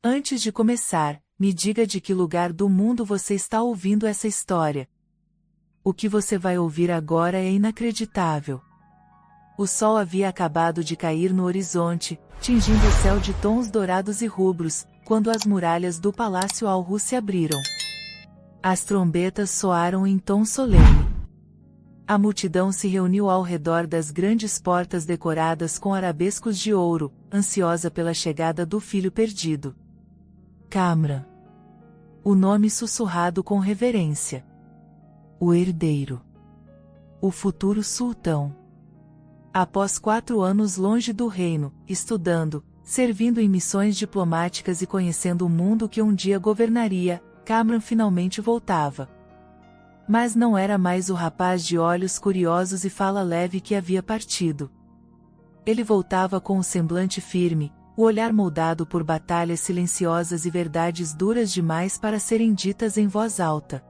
Antes de começar, me diga de que lugar do mundo você está ouvindo essa história. O que você vai ouvir agora é inacreditável. O sol havia acabado de cair no horizonte, tingindo o céu de tons dourados e rubros, quando as muralhas do Palácio Alru se abriram. As trombetas soaram em tom solene. A multidão se reuniu ao redor das grandes portas decoradas com arabescos de ouro, ansiosa pela chegada do filho perdido. Kamran. O nome sussurrado com reverência. O herdeiro. O futuro sultão. Após 4 anos longe do reino, estudando, servindo em missões diplomáticas e conhecendo o mundo que um dia governaria, Kamran finalmente voltava. Mas não era mais o rapaz de olhos curiosos e fala leve que havia partido. Ele voltava com um semblante firme, o olhar moldado por batalhas silenciosas e verdades duras demais para serem ditas em voz alta.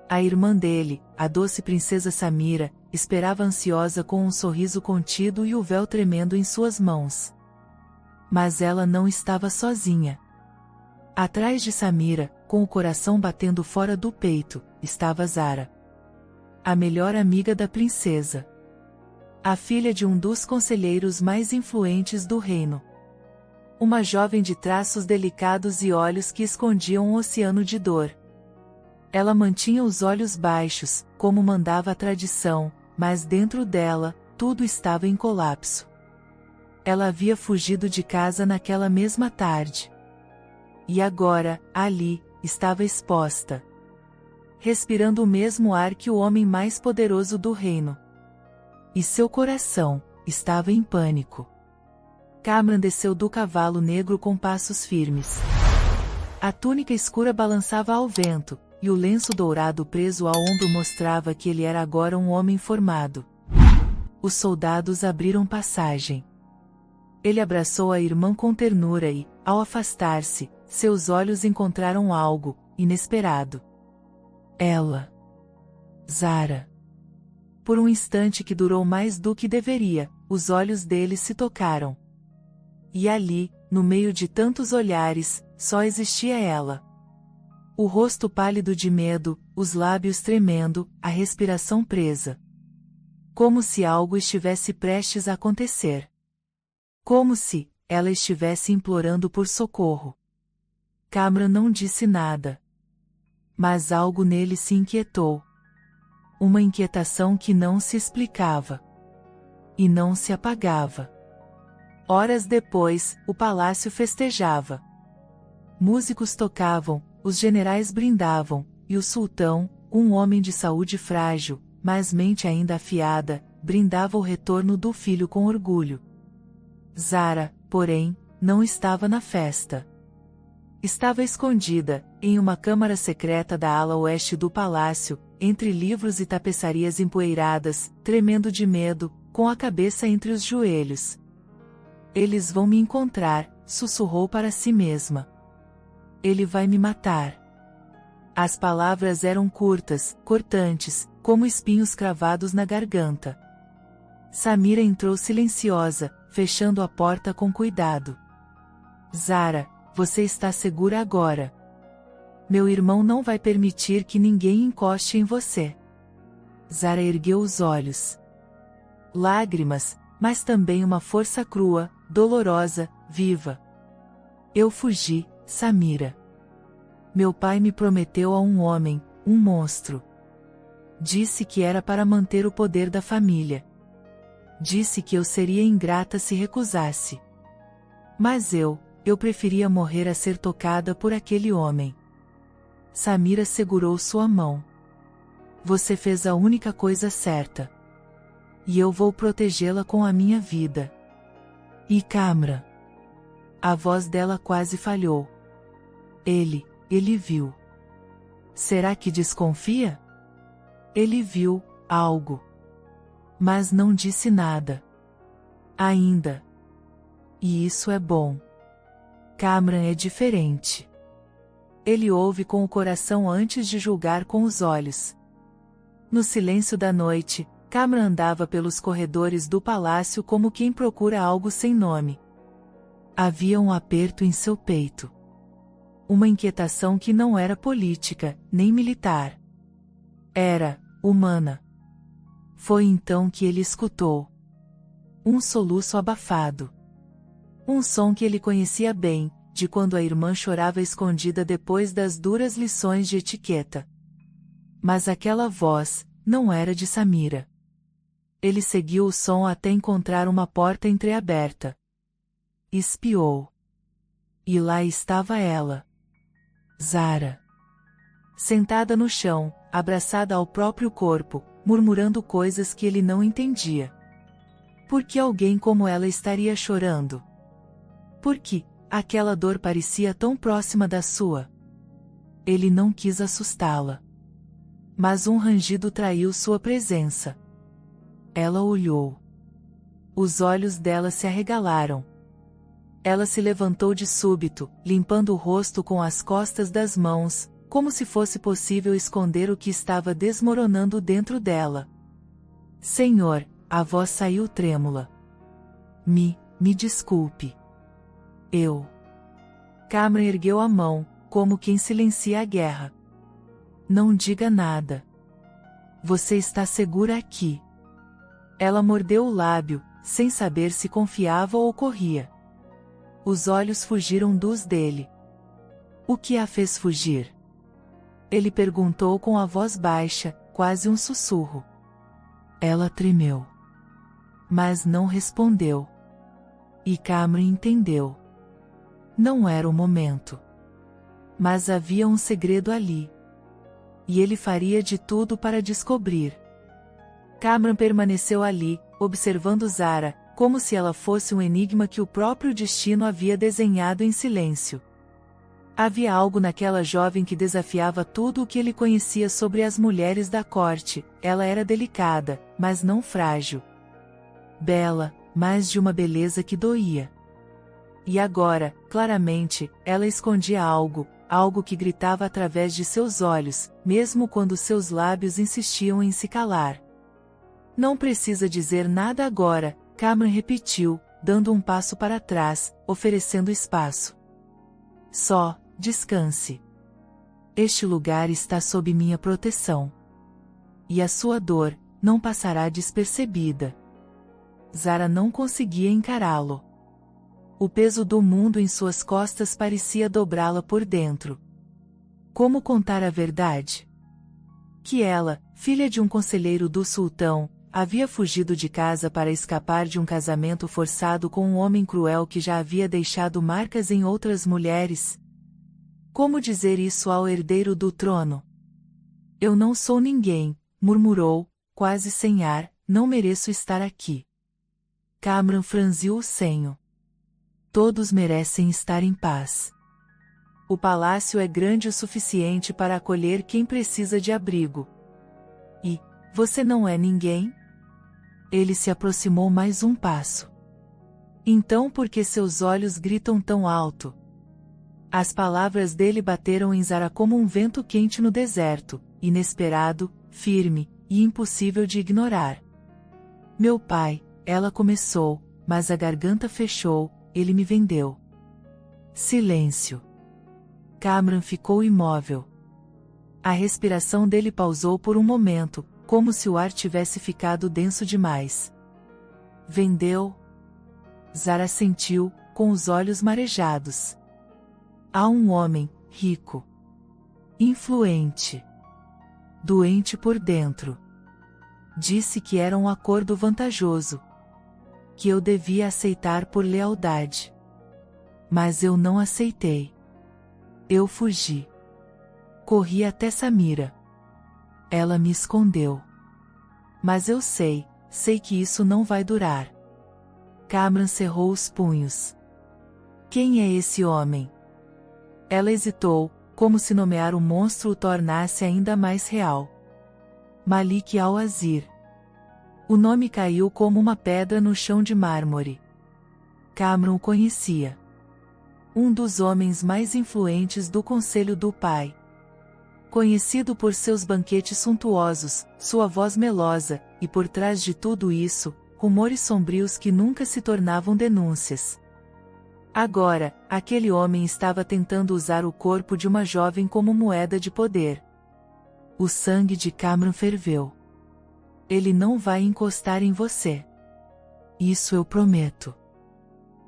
A irmã dele, a doce princesa Samira, esperava ansiosa com um sorriso contido e o véu tremendo em suas mãos. Mas ela não estava sozinha. Atrás de Samira, com o coração batendo fora do peito, estava Zara. A melhor amiga da princesa. A filha de um dos conselheiros mais influentes do reino. Uma jovem de traços delicados e olhos que escondiam um oceano de dor. Ela mantinha os olhos baixos, como mandava a tradição, mas dentro dela, tudo estava em colapso. Ela havia fugido de casa naquela mesma tarde. E agora, ali, estava exposta. Respirando o mesmo ar que o homem mais poderoso do reino. E seu coração estava em pânico. Kamran desceu do cavalo negro com passos firmes. A túnica escura balançava ao vento, e o lenço dourado preso ao ombro mostrava que ele era agora um homem formado. Os soldados abriram passagem. Ele abraçou a irmã com ternura e, ao afastar-se, seus olhos encontraram algo inesperado. Ela. Zara. Por um instante que durou mais do que deveria, os olhos dele se tocaram. E ali, no meio de tantos olhares, só existia ela. O rosto pálido de medo, os lábios tremendo, a respiração presa. Como se algo estivesse prestes a acontecer. Como se ela estivesse implorando por socorro. Kamran não disse nada. Mas algo nele se inquietou. Uma inquietação que não se explicava. E não se apagava. Horas depois, o palácio festejava. Músicos tocavam, os generais brindavam, e o sultão, um homem de saúde frágil, mas mente ainda afiada, brindava o retorno do filho com orgulho. Zara, porém, não estava na festa. Estava escondida, em uma câmara secreta da ala oeste do palácio, entre livros e tapeçarias empoeiradas, tremendo de medo, com a cabeça entre os joelhos. Eles vão me encontrar, sussurrou para si mesma. Ele vai me matar. As palavras eram curtas, cortantes, como espinhos cravados na garganta. Samira entrou silenciosa, fechando a porta com cuidado. Zara, você está segura agora. Meu irmão não vai permitir que ninguém encoste em você. Zara ergueu os olhos. Lágrimas, mas também uma força crua, dolorosa, viva. Eu fugi, Samira. Meu pai me prometeu a um homem, um monstro. Disse que era para manter o poder da família. Disse que eu seria ingrata se recusasse. Mas eu preferia morrer a ser tocada por aquele homem. Samira segurou sua mão. Você fez a única coisa certa. E eu vou protegê-la com a minha vida. E Kamran. A voz dela quase falhou. Ele viu. Será que desconfia? Ele viu algo. Mas não disse nada. Ainda. E isso é bom. Kamran é diferente. Ele ouve com o coração antes de julgar com os olhos. No silêncio da noite, Kamran andava pelos corredores do palácio como quem procura algo sem nome. Havia um aperto em seu peito. uma inquietação que não era política, nem militar. Era humana. Foi então que ele escutou um soluço abafado. Um som que ele conhecia bem, de quando a irmã chorava escondida depois das duras lições de etiqueta. Mas aquela voz não era de Samira. Ele seguiu o som até encontrar uma porta entreaberta. Espiou. E lá estava ela. Zara. Sentada no chão, abraçada ao próprio corpo, murmurando coisas que ele não entendia. Por que alguém como ela estaria chorando? Por que aquela dor parecia tão próxima da sua? Ele não quis assustá-la. Mas um rangido traiu sua presença. Ela olhou. Os olhos dela se arregalaram. Ela se levantou de súbito, limpando o rosto com as costas das mãos, como se fosse possível esconder o que estava desmoronando dentro dela. Senhor, a voz saiu trêmula. Me desculpe. Kamran ergueu a mão, como quem silencia a guerra. Não diga nada. Você está segura aqui. Ela mordeu o lábio, sem saber se confiava ou corria. Os olhos fugiram dos dele. O que a fez fugir? Ele perguntou com a voz baixa, quase um sussurro. Ela tremeu. Mas não respondeu. E Kamran entendeu. Não era o momento. Mas havia um segredo ali. E ele faria de tudo para descobrir. Kamran permaneceu ali, observando Zara, como se ela fosse um enigma que o próprio destino havia desenhado em silêncio. Havia algo naquela jovem que desafiava tudo o que ele conhecia sobre as mulheres da corte. Ela era delicada, mas não frágil. Bela, mas de uma beleza que doía. E agora, claramente, ela escondia algo que gritava através de seus olhos, mesmo quando seus lábios insistiam em se calar. Não precisa dizer nada agora, Kamran repetiu, dando um passo para trás, oferecendo espaço. Só, descanse. Este lugar está sob minha proteção. E a sua dor não passará despercebida. Zara não conseguia encará-lo. O peso do mundo em suas costas parecia dobrá-la por dentro. Como contar a verdade? Que ela, filha de um conselheiro do sultão, havia fugido de casa para escapar de um casamento forçado com um homem cruel que já havia deixado marcas em outras mulheres. Como dizer isso ao herdeiro do trono? Eu não sou ninguém, murmurou, quase sem ar, não mereço estar aqui. Kamran franziu o senho. Todos merecem estar em paz. O palácio é grande o suficiente para acolher quem precisa de abrigo. E, você não é ninguém? Ele se aproximou mais um passo. Então por que seus olhos gritam tão alto? As palavras dele bateram em Zara como um vento quente no deserto, inesperado, firme, e impossível de ignorar. Meu pai, ela começou, mas a garganta fechou, ele me vendeu. Silêncio. Kamran ficou imóvel. A respiração dele pausou por um momento, como se o ar tivesse ficado denso demais. Vendeu? Zara sentiu, com os olhos marejados. Há um homem, rico. Influente. Doente por dentro. Disse que era um acordo vantajoso. Que eu devia aceitar por lealdade. Mas eu não aceitei. Eu fugi. Corri até Samira. Ela me escondeu. Mas eu sei que isso não vai durar. Kamran cerrou os punhos. Quem é esse homem? Ela hesitou, como se nomear o monstro o tornasse ainda mais real. Malik al-Azir. O nome caiu como uma pedra no chão de mármore. Kamran o conhecia. Um dos homens mais influentes do conselho do pai. Conhecido por seus banquetes suntuosos, sua voz melosa, e por trás de tudo isso, rumores sombrios que nunca se tornavam denúncias. Agora, aquele homem estava tentando usar o corpo de uma jovem como moeda de poder. O sangue de Cameron ferveu. Ele não vai encostar em você. Isso eu prometo.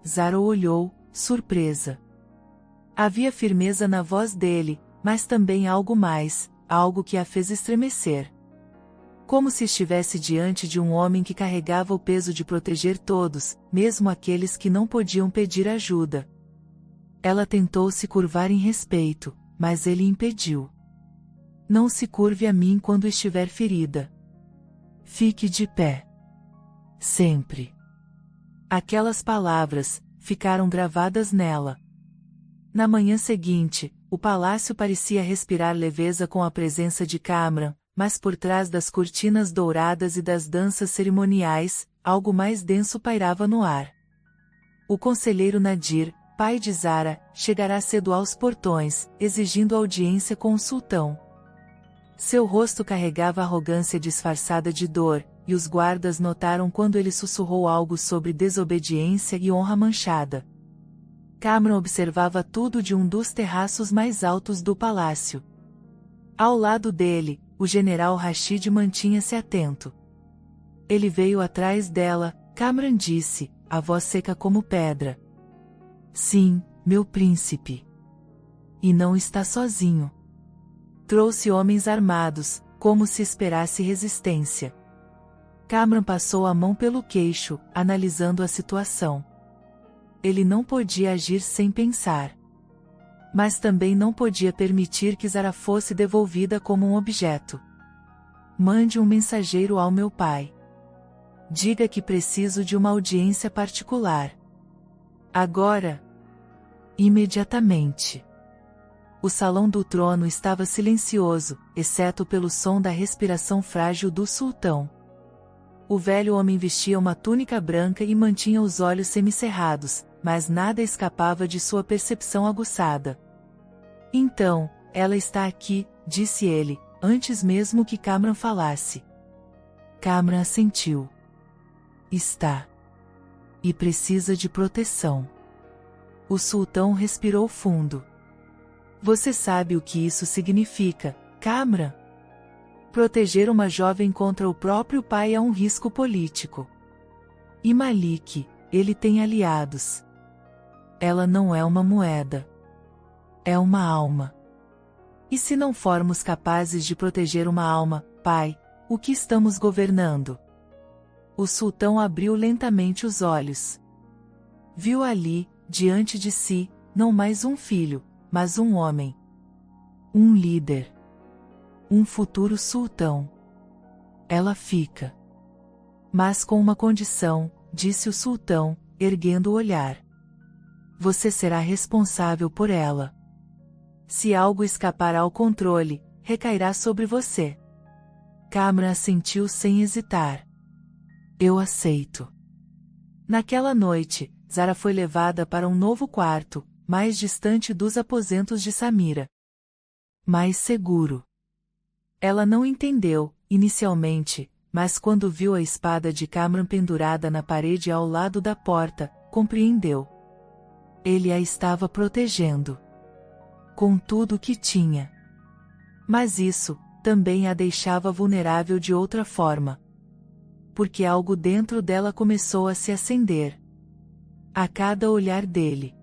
Zara olhou, surpresa. Havia firmeza na voz dele, mas também algo mais, algo que a fez estremecer. Como se estivesse diante de um homem que carregava o peso de proteger todos, mesmo aqueles que não podiam pedir ajuda. Ela tentou se curvar em respeito, mas ele impediu. Não se curve a mim quando estiver ferida. Fique de pé. Sempre. Aquelas palavras ficaram gravadas nela. Na manhã seguinte, o palácio parecia respirar leveza com a presença de Cameron, mas por trás das cortinas douradas e das danças cerimoniais, algo mais denso pairava no ar. O conselheiro Nadir, pai de Zara, chegará cedo aos portões, exigindo audiência com o sultão. Seu rosto carregava arrogância disfarçada de dor, e os guardas notaram quando ele sussurrou algo sobre desobediência e honra manchada. Cameron observava tudo de um dos terraços mais altos do palácio. Ao lado dele, o general Rashid mantinha-se atento. Ele veio atrás dela, Cameron disse, a voz seca como pedra. Sim, meu príncipe. E não está sozinho. Trouxe homens armados, como se esperasse resistência. Cameron passou a mão pelo queixo, analisando a situação. Ele não podia agir sem pensar. Mas também não podia permitir que Zara fosse devolvida como um objeto. Mande um mensageiro ao meu pai. Diga que preciso de uma audiência particular. Agora. Imediatamente. O salão do trono estava silencioso, exceto pelo som da respiração frágil do sultão. O velho homem vestia uma túnica branca e mantinha os olhos semicerrados, mas nada escapava de sua percepção aguçada. Então, ela está aqui, disse ele, antes mesmo que Cameron falasse. Cameron assentiu. Está. E precisa de proteção. O sultão respirou fundo. Você sabe o que isso significa, Cameron? Proteger uma jovem contra o próprio pai é um risco político. E Malik, ele tem aliados. Ela não é uma moeda. É uma alma. E se não formos capazes de proteger uma alma, pai, o que estamos governando? O sultão abriu lentamente os olhos. Viu ali, diante de si, não mais um filho, mas um homem. Um líder. Um futuro sultão. Ela fica. Mas com uma condição, disse o sultão, erguendo o olhar. Você será responsável por ela. Se algo escapar ao controle, recairá sobre você. Cameron assentiu sem hesitar. Eu aceito. Naquela noite, Zara foi levada para um novo quarto, mais distante dos aposentos de Samira. Mais seguro. Ela não entendeu, inicialmente, mas quando viu a espada de Cameron pendurada na parede ao lado da porta, compreendeu. Ele a estava protegendo. Com tudo o que tinha. Mas isso, também a deixava vulnerável de outra forma. Porque algo dentro dela começou a se acender. A cada olhar dele.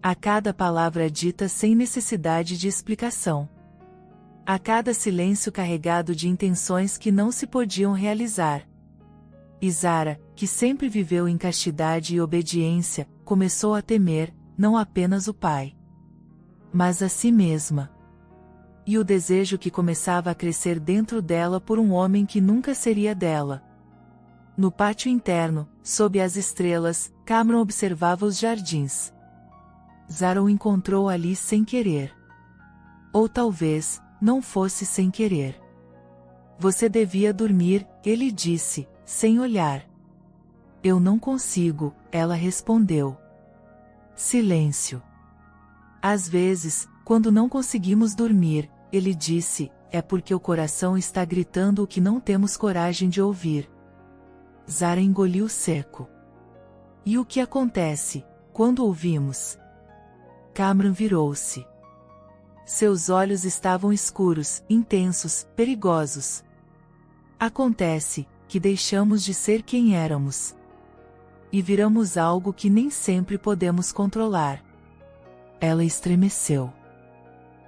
A cada palavra dita sem necessidade de explicação. A cada silêncio carregado de intenções que não se podiam realizar. E Zara, que sempre viveu em castidade e obediência, começou a temer, não apenas o pai, mas a si mesma. E o desejo que começava a crescer dentro dela por um homem que nunca seria dela. No pátio interno, sob as estrelas, Cameron observava os jardins. Zara o encontrou ali sem querer. Ou talvez, não fosse sem querer. Você devia dormir, ele disse, sem olhar. Eu não consigo, ela respondeu. Silêncio. Às vezes, quando não conseguimos dormir, ele disse, é porque o coração está gritando o que não temos coragem de ouvir. Zara engoliu seco. E o que acontece, quando ouvimos. Kamran virou-se. Seus olhos estavam escuros, intensos, perigosos. Acontece que deixamos de ser quem éramos. E viramos algo que nem sempre podemos controlar. Ela estremeceu.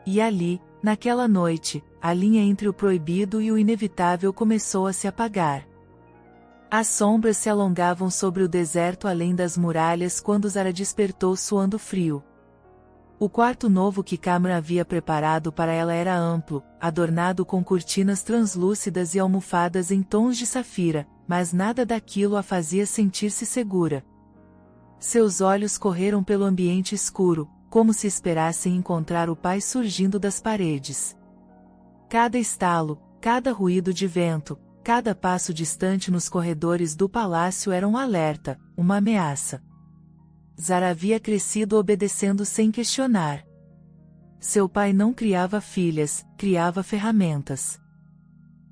E ali, naquela noite, a linha entre o proibido e o inevitável começou a se apagar. As sombras se alongavam sobre o deserto além das muralhas quando Zara despertou suando frio. O quarto novo que Kamran havia preparado para ela era amplo, adornado com cortinas translúcidas e almofadas em tons de safira, mas nada daquilo a fazia sentir-se segura. Seus olhos correram pelo ambiente escuro, como se esperassem encontrar o pai surgindo das paredes. Cada estalo, cada ruído de vento, cada passo distante nos corredores do palácio era um alerta, uma ameaça. Zara havia crescido obedecendo sem questionar. Seu pai não criava filhas, criava ferramentas.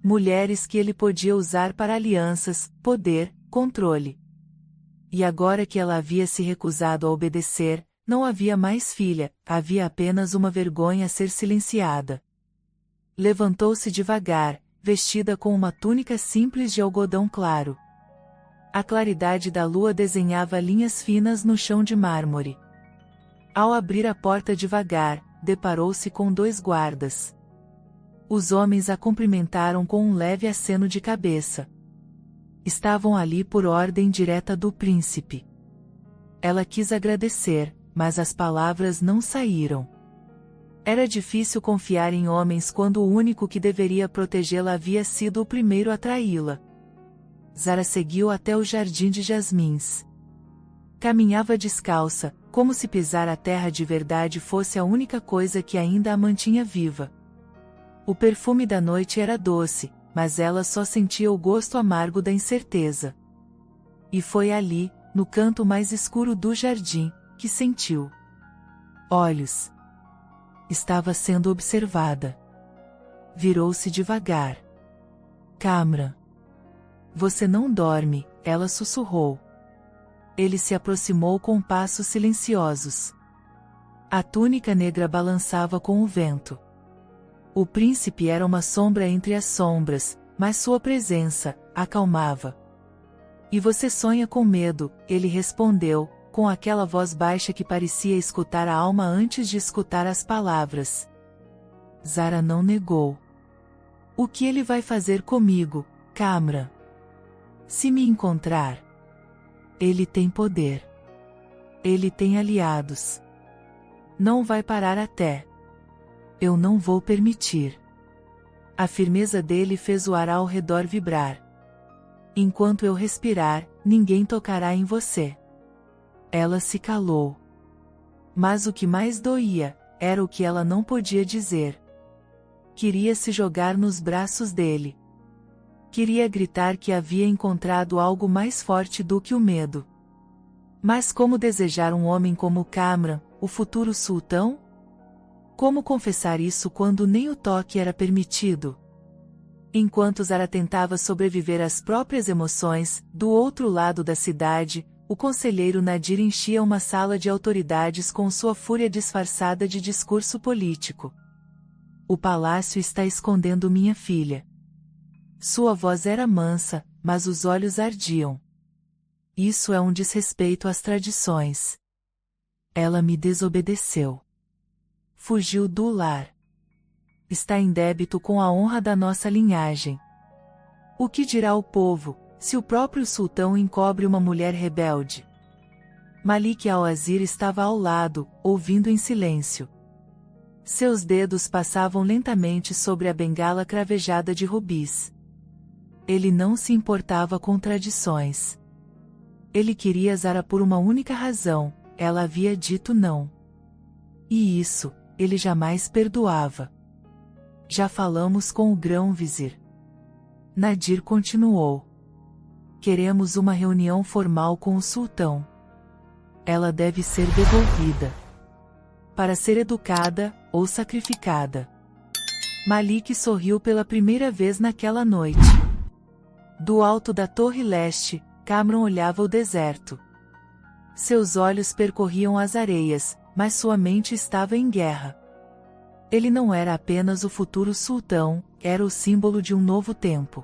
Mulheres que ele podia usar para alianças, poder, controle. E agora que ela havia se recusado a obedecer, não havia mais filha, havia apenas uma vergonha a ser silenciada. Levantou-se devagar, vestida com uma túnica simples de algodão claro. A claridade da lua desenhava linhas finas no chão de mármore. Ao abrir a porta devagar, deparou-se com 2 guardas. Os homens a cumprimentaram com um leve aceno de cabeça. Estavam ali por ordem direta do príncipe. Ela quis agradecer, mas as palavras não saíram. Era difícil confiar em homens quando o único que deveria protegê-la havia sido o primeiro a traí-la. Zara seguiu até o jardim de jasmins. Caminhava descalça, como se pisar a terra de verdade fosse a única coisa que ainda a mantinha viva. O perfume da noite era doce, mas ela só sentia o gosto amargo da incerteza. E foi ali, no canto mais escuro do jardim, que sentiu olhos. Estava sendo observada. Virou-se devagar. Kamran. Você não dorme, ela sussurrou. Ele se aproximou com passos silenciosos. A túnica negra balançava com o vento. O príncipe era uma sombra entre as sombras, mas sua presença acalmava. E você sonha com medo, ele respondeu, com aquela voz baixa que parecia escutar a alma antes de escutar as palavras. Zara não negou. O que ele vai fazer comigo, Kamran? Se me encontrar. Ele tem poder. Ele tem aliados. Não vai parar até. Eu não vou permitir. A firmeza dele fez o ar ao redor vibrar. Enquanto eu respirar, ninguém tocará em você. Ela se calou. Mas o que mais doía, era o que ela não podia dizer. Queria se jogar nos braços dele. Queria gritar que havia encontrado algo mais forte do que o medo. Mas como desejar um homem como Kamran, o futuro sultão? Como confessar isso quando nem o toque era permitido? Enquanto Zara tentava sobreviver às próprias emoções, do outro lado da cidade, o conselheiro Nadir enchia uma sala de autoridades com sua fúria disfarçada de discurso político. O palácio está escondendo minha filha. Sua voz era mansa, mas os olhos ardiam. Isso é um desrespeito às tradições. Ela me desobedeceu. Fugiu do lar. Está em débito com a honra da nossa linhagem. O que dirá o povo, se o próprio sultão encobre uma mulher rebelde? Malik al-Azir estava ao lado, ouvindo em silêncio. Seus dedos passavam lentamente sobre a bengala cravejada de rubis. Ele não se importava com tradições. Ele queria Zara por uma única razão, ela havia dito não. E isso, ele jamais perdoava. Já falamos com o grão-vizir. Nadir continuou. Queremos uma reunião formal com o sultão. Ela deve ser devolvida. Para ser educada, ou sacrificada. Malik sorriu pela primeira vez naquela noite. Do alto da torre leste, Kamran olhava o deserto. Seus olhos percorriam as areias, mas sua mente estava em guerra. Ele não era apenas o futuro sultão, era o símbolo de um novo tempo.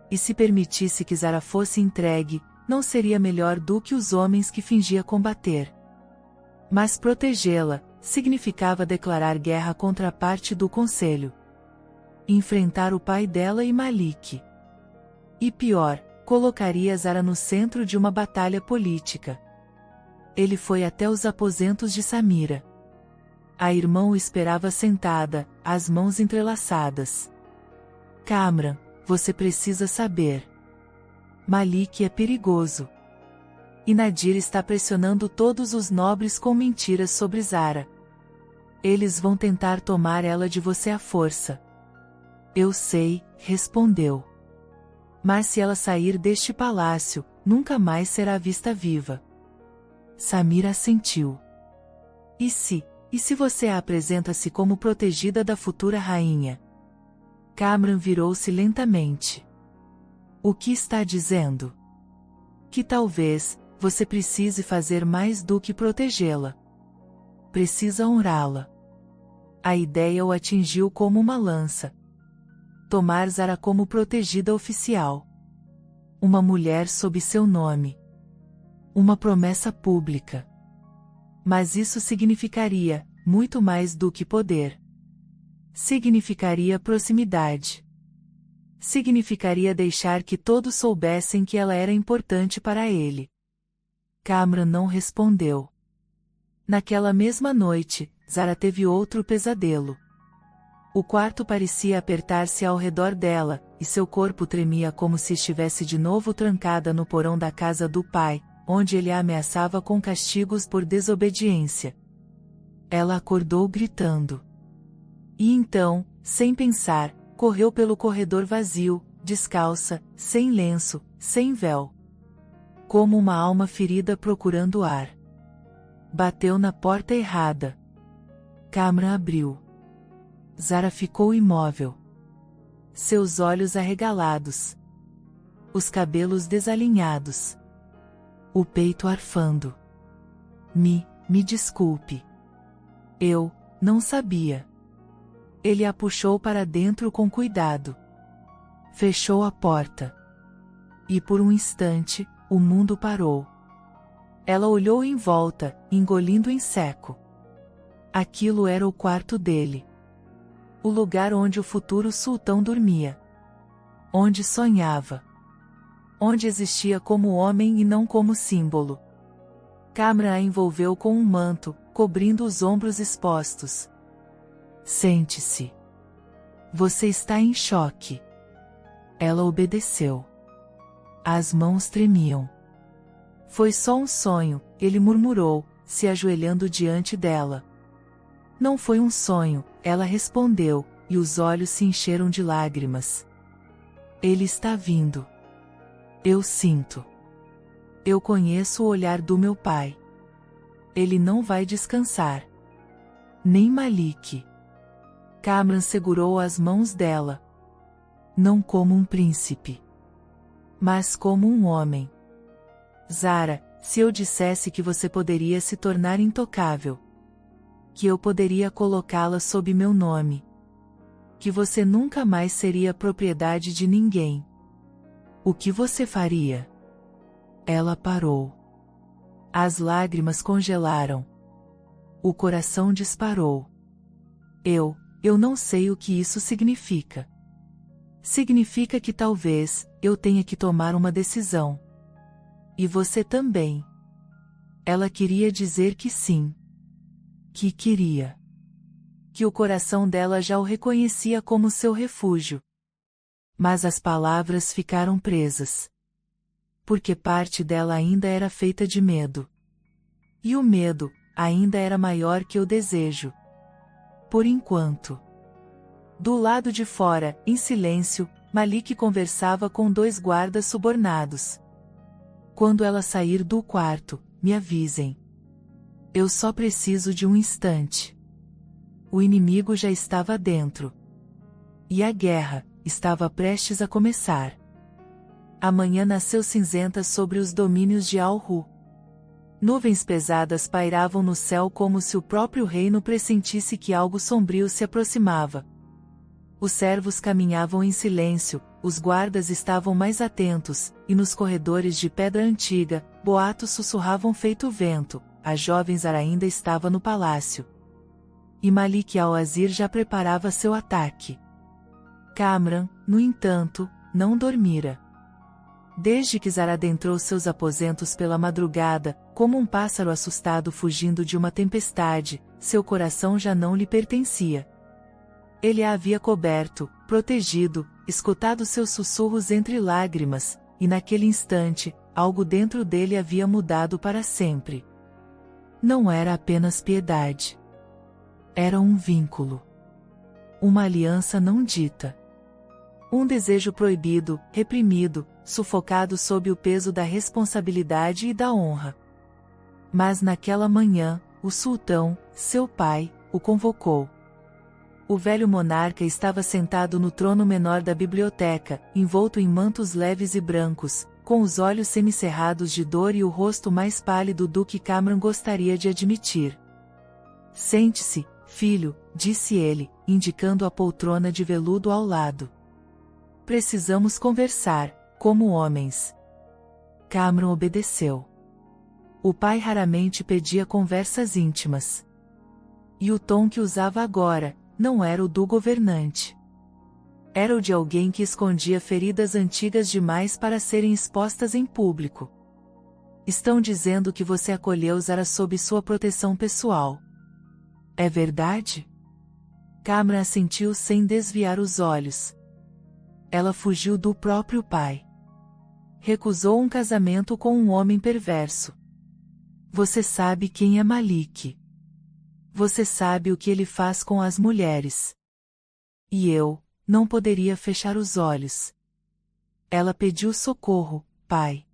E se permitisse que Zara fosse entregue, não seria melhor do que os homens que fingia combater. Mas protegê-la significava declarar guerra contra a parte do conselho. Enfrentar o pai dela e Malik. E pior, colocaria Zara no centro de uma batalha política. Ele foi até os aposentos de Samira. A irmã o esperava sentada, as mãos entrelaçadas. Kamran, você precisa saber. Malik é perigoso. E Nadir está pressionando todos os nobres com mentiras sobre Zara. Eles vão tentar tomar ela de você à força. Eu sei, respondeu. Mas se ela sair deste palácio, nunca mais será vista viva. Samira assentiu. E se você a apresenta-se como protegida da futura rainha? Kamran virou-se lentamente. O que está dizendo? Que talvez, você precise fazer mais do que protegê-la. Precisa honrá-la. A ideia o atingiu como uma lança. Tomar Zara como protegida oficial. Uma mulher sob seu nome. Uma promessa pública. Mas isso significaria, muito mais do que poder. Significaria proximidade. Significaria deixar que todos soubessem que ela era importante para ele. Kamran não respondeu. Naquela mesma noite, Zara teve outro pesadelo. O quarto parecia apertar-se ao redor dela, e seu corpo tremia como se estivesse de novo trancada no porão da casa do pai, onde ele a ameaçava com castigos por desobediência. Ela acordou gritando. E então, sem pensar, correu pelo corredor vazio, descalça, sem lenço, sem véu. Como uma alma ferida procurando ar. Bateu na porta errada. Kamran abriu. Zara ficou imóvel. Seus olhos arregalados. Os cabelos desalinhados. O peito arfando. Me desculpe. Eu não sabia. Ele a puxou para dentro com cuidado. Fechou a porta. E por um instante, o mundo parou. Ela olhou em volta, engolindo em seco. Aquilo era o quarto dele. O lugar onde o futuro sultão dormia. Onde sonhava. Onde existia como homem e não como símbolo. Kamran a envolveu com um manto, cobrindo os ombros expostos. Sente-se. Você está em choque. Ela obedeceu. As mãos tremiam. Foi só um sonho, ele murmurou, se ajoelhando diante dela. Não foi um sonho, ela respondeu, e os olhos se encheram de lágrimas. Ele está vindo. Eu sinto. Eu conheço o olhar do meu pai. Ele não vai descansar. Nem Malik. Kamran segurou as mãos dela. Não como um príncipe. Mas como um homem. Zara, se eu dissesse que você poderia se tornar intocável. Que eu poderia colocá-la sob meu nome. Que você nunca mais seria propriedade de ninguém. O que você faria? Ela parou. As lágrimas congelaram. O coração disparou. Eu não sei o que isso significa. Significa que talvez, eu tenha que tomar uma decisão. E você também. Ela queria dizer que sim. Que queria. Que o coração dela já o reconhecia como seu refúgio. Mas as palavras ficaram presas. Porque parte dela ainda era feita de medo. E o medo, ainda era maior que o desejo. Por enquanto. Do lado de fora, em silêncio, Malik conversava com 2 guardas subornados. Quando ela sair do quarto, me avisem. Eu só preciso de um instante. O inimigo já estava dentro. E a guerra estava prestes a começar. A manhã nasceu cinzenta sobre os domínios de Al-Ru. Nuvens pesadas pairavam no céu como se o próprio reino pressentisse que algo sombrio se aproximava. Os servos caminhavam em silêncio, os guardas estavam mais atentos, e nos corredores de pedra antiga, boatos sussurravam feito vento. A jovem Zara ainda estava no palácio. E Malik al-Wazir já preparava seu ataque. Kamran, no entanto, não dormira. Desde que Zara adentrou seus aposentos pela madrugada, como um pássaro assustado fugindo de uma tempestade, seu coração já não lhe pertencia. Ele a havia coberto, protegido, escutado seus sussurros entre lágrimas, e naquele instante, algo dentro dele havia mudado para sempre. Não era apenas piedade. Era um vínculo. Uma aliança não dita. Um desejo proibido, reprimido, sufocado sob o peso da responsabilidade e da honra. Mas naquela manhã, o sultão, seu pai, o convocou. O velho monarca estava sentado no trono menor da biblioteca, envolto em mantos leves e brancos, com os olhos semicerrados de dor e o rosto mais pálido do que Kamran gostaria de admitir. Sente-se, filho, disse ele, indicando a poltrona de veludo ao lado. Precisamos conversar, como homens. Kamran obedeceu. O pai raramente pedia conversas íntimas. E o tom que usava agora, não era o do governante. Era o de alguém que escondia feridas antigas demais para serem expostas em público. Estão dizendo que você acolheu Zara sob sua proteção pessoal. É verdade? Kamran assentiu sem desviar os olhos. Ela fugiu do próprio pai. Recusou um casamento com um homem perverso. Você sabe quem é Malik. Você sabe o que ele faz com as mulheres. E eu, não poderia fechar os olhos. Ela pediu socorro, pai.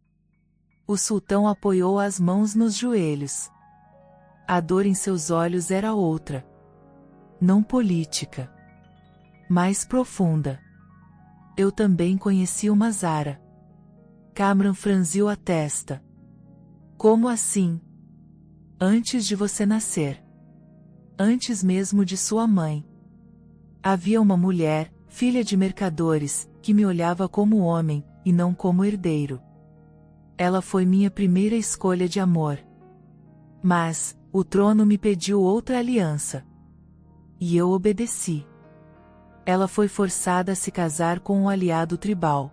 O sultão apoiou as mãos nos joelhos. A dor em seus olhos era outra. Não política. Mais profunda. Eu também conheci uma Zara. Kamran franziu a testa. Como assim? Antes de você nascer. Antes mesmo de sua mãe. Havia uma mulher, filha de mercadores, que me olhava como homem, e não como herdeiro. Ela foi minha primeira escolha de amor. Mas, o trono me pediu outra aliança. E eu obedeci. Ela foi forçada a se casar com um aliado tribal.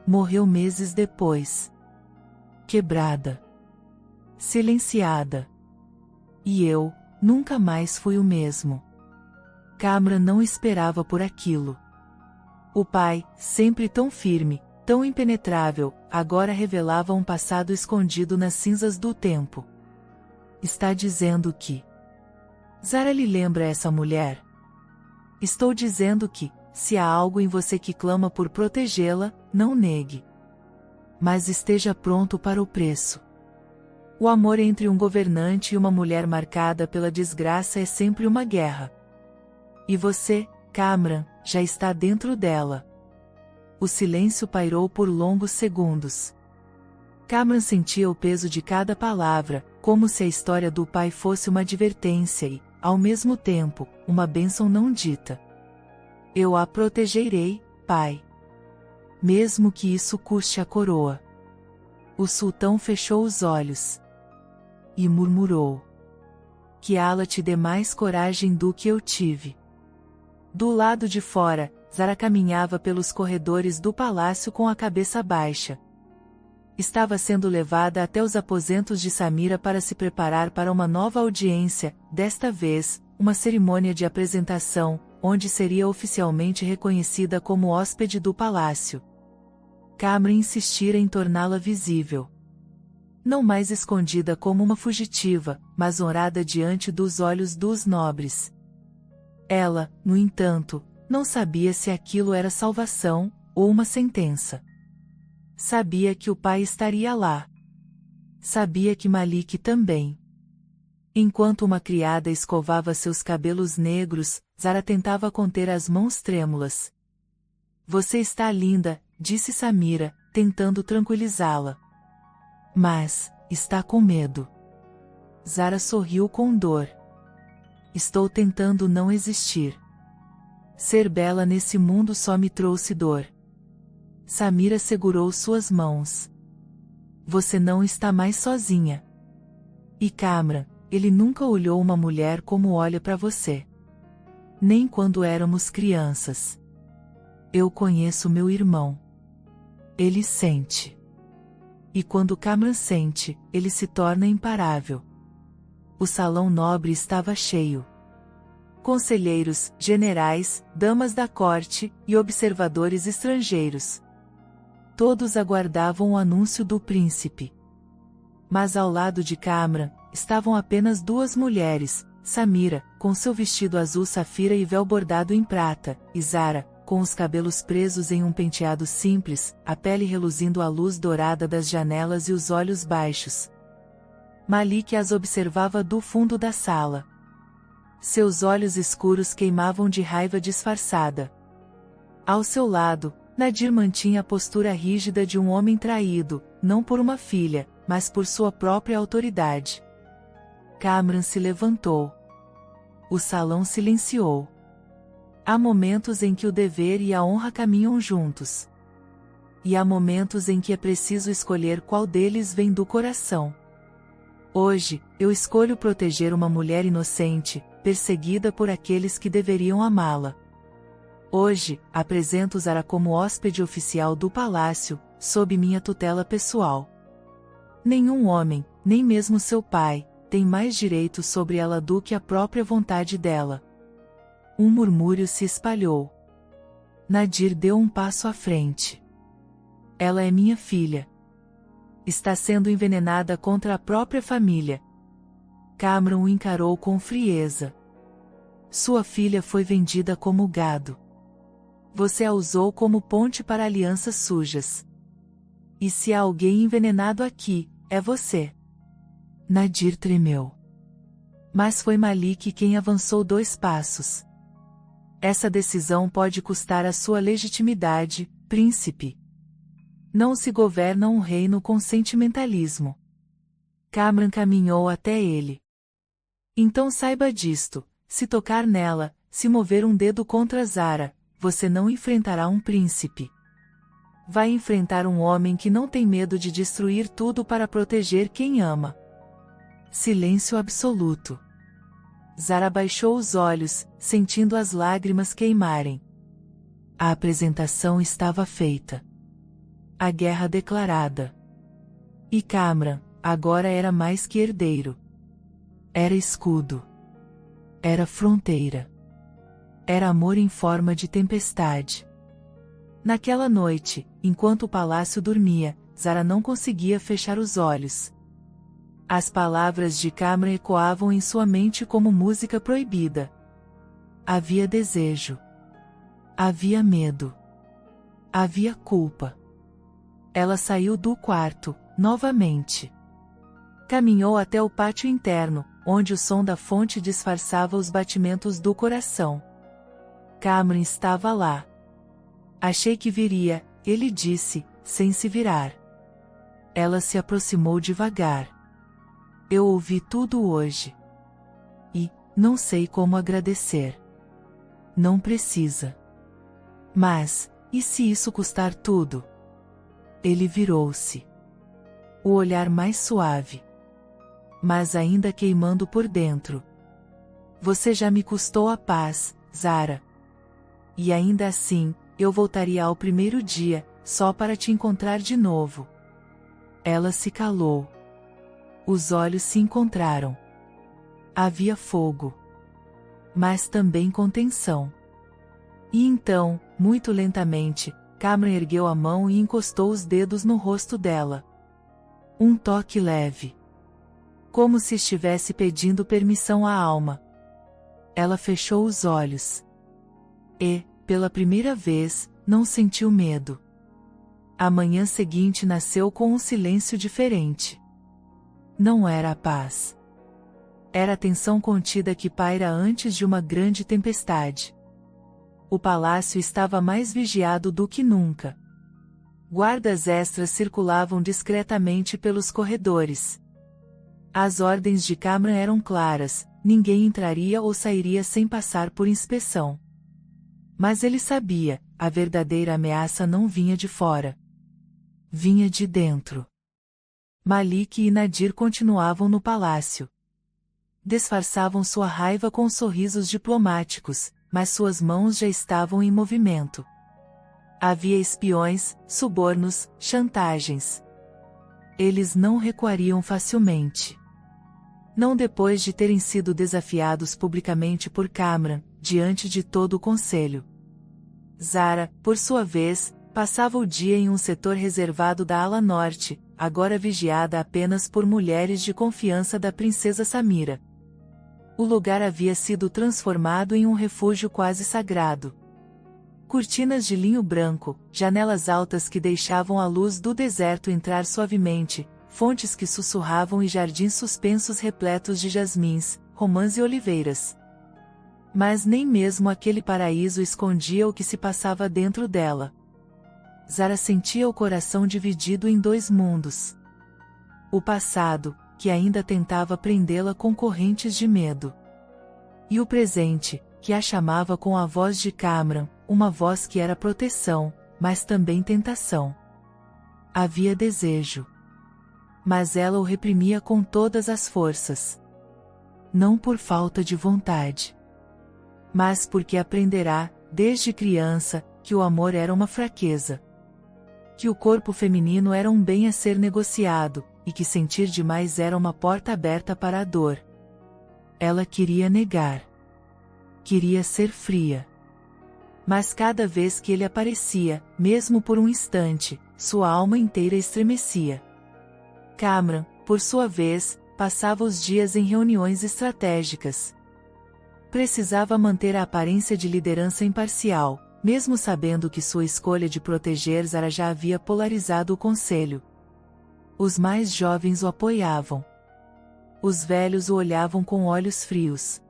Morreu meses depois. Quebrada. Silenciada. E eu, nunca mais fui o mesmo. Kamran não esperava por aquilo. O pai, sempre tão firme, tão impenetrável, agora revelava um passado escondido nas cinzas do tempo. Está dizendo que Zara lhe lembra essa mulher? Estou dizendo que, se há algo em você que clama por protegê-la, não negue. Mas esteja pronto para o preço. O amor entre um governante e uma mulher marcada pela desgraça é sempre uma guerra. E você, Kamran, já está dentro dela. O silêncio pairou por longos segundos. Kamran sentia o peso de cada palavra, como se a história do pai fosse uma advertência e, ao mesmo tempo, uma bênção não dita. Eu a protegerei, pai. Mesmo que isso custe a coroa. O sultão fechou os olhos. E murmurou. Que Allah te dê mais coragem do que eu tive. Do lado de fora, Zara caminhava pelos corredores do palácio com a cabeça baixa. Estava sendo levada até os aposentos de Samira para se preparar para uma nova audiência, desta vez, uma cerimônia de apresentação, onde seria oficialmente reconhecida como hóspede do palácio. Kamran insistira em torná-la visível. Não mais escondida como uma fugitiva, mas honrada diante dos olhos dos nobres. Ela, no entanto, não sabia se aquilo era salvação, ou uma sentença. Sabia que o pai estaria lá. Sabia que Malik também. Enquanto uma criada escovava seus cabelos negros, Zara tentava conter as mãos trêmulas. Você está linda, disse Samira, tentando tranquilizá-la. Mas, está com medo. Zara sorriu com dor. Estou tentando não existir. Ser bela nesse mundo só me trouxe dor. Samira segurou suas mãos. Você não está mais sozinha. E Kamran, ele nunca olhou uma mulher como olha para você. Nem quando éramos crianças. Eu conheço meu irmão. Ele sente. E quando Kamran sente, ele se torna imparável. O salão nobre estava cheio. Conselheiros, generais, damas da corte e observadores estrangeiros. Todos aguardavam o anúncio do príncipe. Mas ao lado de Kamran, estavam apenas duas mulheres, Samira, com seu vestido azul safira e véu bordado em prata, e Zara, com os cabelos presos em um penteado simples, a pele reluzindo à luz dourada das janelas e os olhos baixos. Malik as observava do fundo da sala. Seus olhos escuros queimavam de raiva disfarçada. Ao seu lado, Nadir mantinha a postura rígida de um homem traído, não por uma filha, mas por sua própria autoridade. Kamran se levantou. O salão silenciou. Há momentos em que o dever e a honra caminham juntos. E há momentos em que é preciso escolher qual deles vem do coração. Hoje, eu escolho proteger uma mulher inocente, perseguida por aqueles que deveriam amá-la. Hoje, apresento Zara como hóspede oficial do palácio, sob minha tutela pessoal. Nenhum homem, nem mesmo seu pai, tem mais direito sobre ela do que a própria vontade dela. Um murmúrio se espalhou. Nadir deu um passo à frente. Ela é minha filha. Está sendo envenenada contra a própria família. Kamran o encarou com frieza. Sua filha foi vendida como gado. Você a usou como ponte para alianças sujas. E se há alguém envenenado aqui, é você. Nadir tremeu. Mas foi Malik quem avançou 2 passos. Essa decisão pode custar a sua legitimidade, príncipe. Não se governa um reino com sentimentalismo. Kamran caminhou até ele. Então saiba disto, se tocar nela, se mover um dedo contra Zara, você não enfrentará um príncipe. Vai enfrentar um homem que não tem medo de destruir tudo para proteger quem ama. Silêncio absoluto. Zara baixou os olhos, sentindo as lágrimas queimarem. A apresentação estava feita. A guerra declarada. E Kamran, agora era mais que herdeiro. Era escudo. Era fronteira. Era amor em forma de tempestade. Naquela noite, enquanto o palácio dormia, Zara não conseguia fechar os olhos. As palavras de Kamran ecoavam em sua mente como música proibida. Havia desejo. Havia medo. Havia culpa. Ela saiu do quarto, novamente. Caminhou até o pátio interno, onde o som da fonte disfarçava os batimentos do coração. Kamran estava lá. Achei que viria, ele disse, sem se virar. Ela se aproximou devagar. Eu ouvi tudo hoje. E, não sei como agradecer. Não precisa. Mas, e se isso custar tudo? Ele virou-se. O olhar mais suave. Mas ainda queimando por dentro. Você já me custou a paz, Zara. E ainda assim, eu voltaria ao primeiro dia, só para te encontrar de novo. Ela se calou. Os olhos se encontraram. Havia fogo. Mas também contenção. E então, muito lentamente, Kamran ergueu a mão e encostou os dedos no rosto dela. Um toque leve. Como se estivesse pedindo permissão à alma. Ela fechou os olhos. E, pela primeira vez, não sentiu medo. A manhã seguinte nasceu com um silêncio diferente. Não era a paz. Era a tensão contida que paira antes de uma grande tempestade. O palácio estava mais vigiado do que nunca. Guardas extras circulavam discretamente pelos corredores. As ordens de Kamran eram claras, ninguém entraria ou sairia sem passar por inspeção. Mas ele sabia, a verdadeira ameaça não vinha de fora. Vinha de dentro. Malik e Nadir continuavam no palácio. Disfarçavam sua raiva com sorrisos diplomáticos, mas suas mãos já estavam em movimento. Havia espiões, subornos, chantagens. Eles não recuariam facilmente. Não depois de terem sido desafiados publicamente por Kamran, diante de todo o conselho. Zara, por sua vez, passava o dia em um setor reservado da ala norte, agora vigiada apenas por mulheres de confiança da princesa Samira. O lugar havia sido transformado em um refúgio quase sagrado. Cortinas de linho branco, janelas altas que deixavam a luz do deserto entrar suavemente, fontes que sussurravam e jardins suspensos repletos de jasmins, romãs e oliveiras. Mas nem mesmo aquele paraíso escondia o que se passava dentro dela. Zara sentia o coração dividido em dois mundos. O passado, que ainda tentava prendê-la com correntes de medo. E o presente, que a chamava com a voz de Kamran, uma voz que era proteção, mas também tentação. Havia desejo. Mas ela o reprimia com todas as forças. Não por falta de vontade. Mas porque aprenderá, desde criança, que o amor era uma fraqueza. Que o corpo feminino era um bem a ser negociado, e que sentir demais era uma porta aberta para a dor. Ela queria negar. Queria ser fria. Mas cada vez que ele aparecia, mesmo por um instante, sua alma inteira estremecia. Kamran, por sua vez, passava os dias em reuniões estratégicas. Precisava manter a aparência de liderança imparcial, mesmo sabendo que sua escolha de proteger Zara já havia polarizado o conselho. Os mais jovens o apoiavam. Os velhos o olhavam com olhos frios.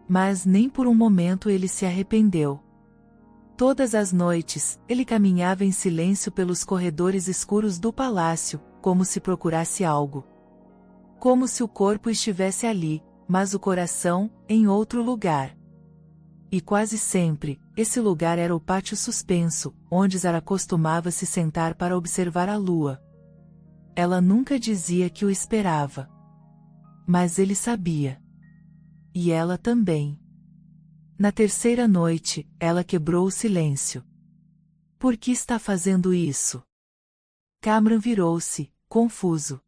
Mas nem por um momento ele se arrependeu. Todas as noites, ele caminhava em silêncio pelos corredores escuros do palácio, como se procurasse algo. Como se o corpo estivesse ali, mas o coração, em outro lugar. E quase sempre, esse lugar era o pátio suspenso, onde Zara costumava se sentar para observar a lua. Ela nunca dizia que o esperava. Mas ele sabia. E ela também. Na terceira noite, ela quebrou o silêncio. Por que está fazendo isso? Kamran virou-se, confuso.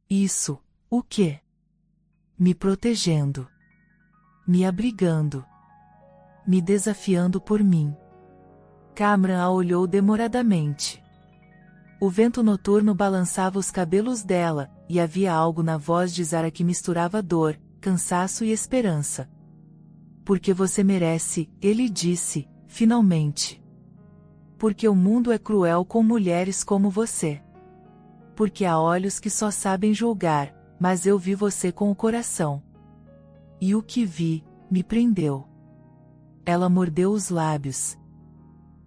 Isso, o quê? Me protegendo. Me abrigando. Me desafiando por mim. Kamran a olhou demoradamente. O vento noturno balançava os cabelos dela, e havia algo na voz de Zara que misturava dor, cansaço e esperança. Porque você merece, ele disse, finalmente. Porque o mundo é cruel com mulheres como você. Porque há olhos que só sabem julgar, mas eu vi você com o coração. E o que vi, me prendeu. Ela mordeu os lábios.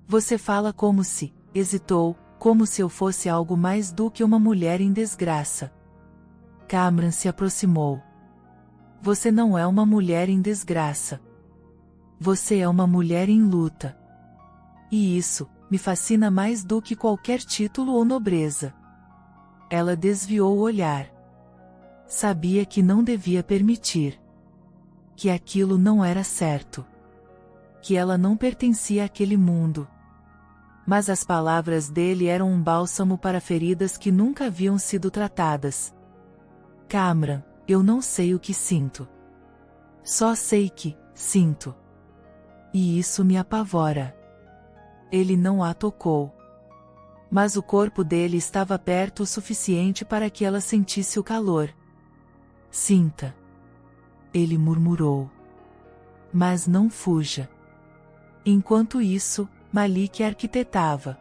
Você fala como se, hesitou, como se eu fosse algo mais do que uma mulher em desgraça. Kamran se aproximou. Você não é uma mulher em desgraça. Você é uma mulher em luta. E isso, me fascina mais do que qualquer título ou nobreza. Ela desviou o olhar. Sabia que não devia permitir. Que aquilo não era certo. Que ela não pertencia àquele mundo. Mas as palavras dele eram um bálsamo para feridas que nunca haviam sido tratadas. Kamran, eu não sei o que sinto. Só sei que, sinto. E isso me apavora. Ele não a tocou. Mas o corpo dele estava perto o suficiente para que ela sentisse o calor. Sinta. Ele murmurou. Mas não fuja. Enquanto isso, Malik arquitetava.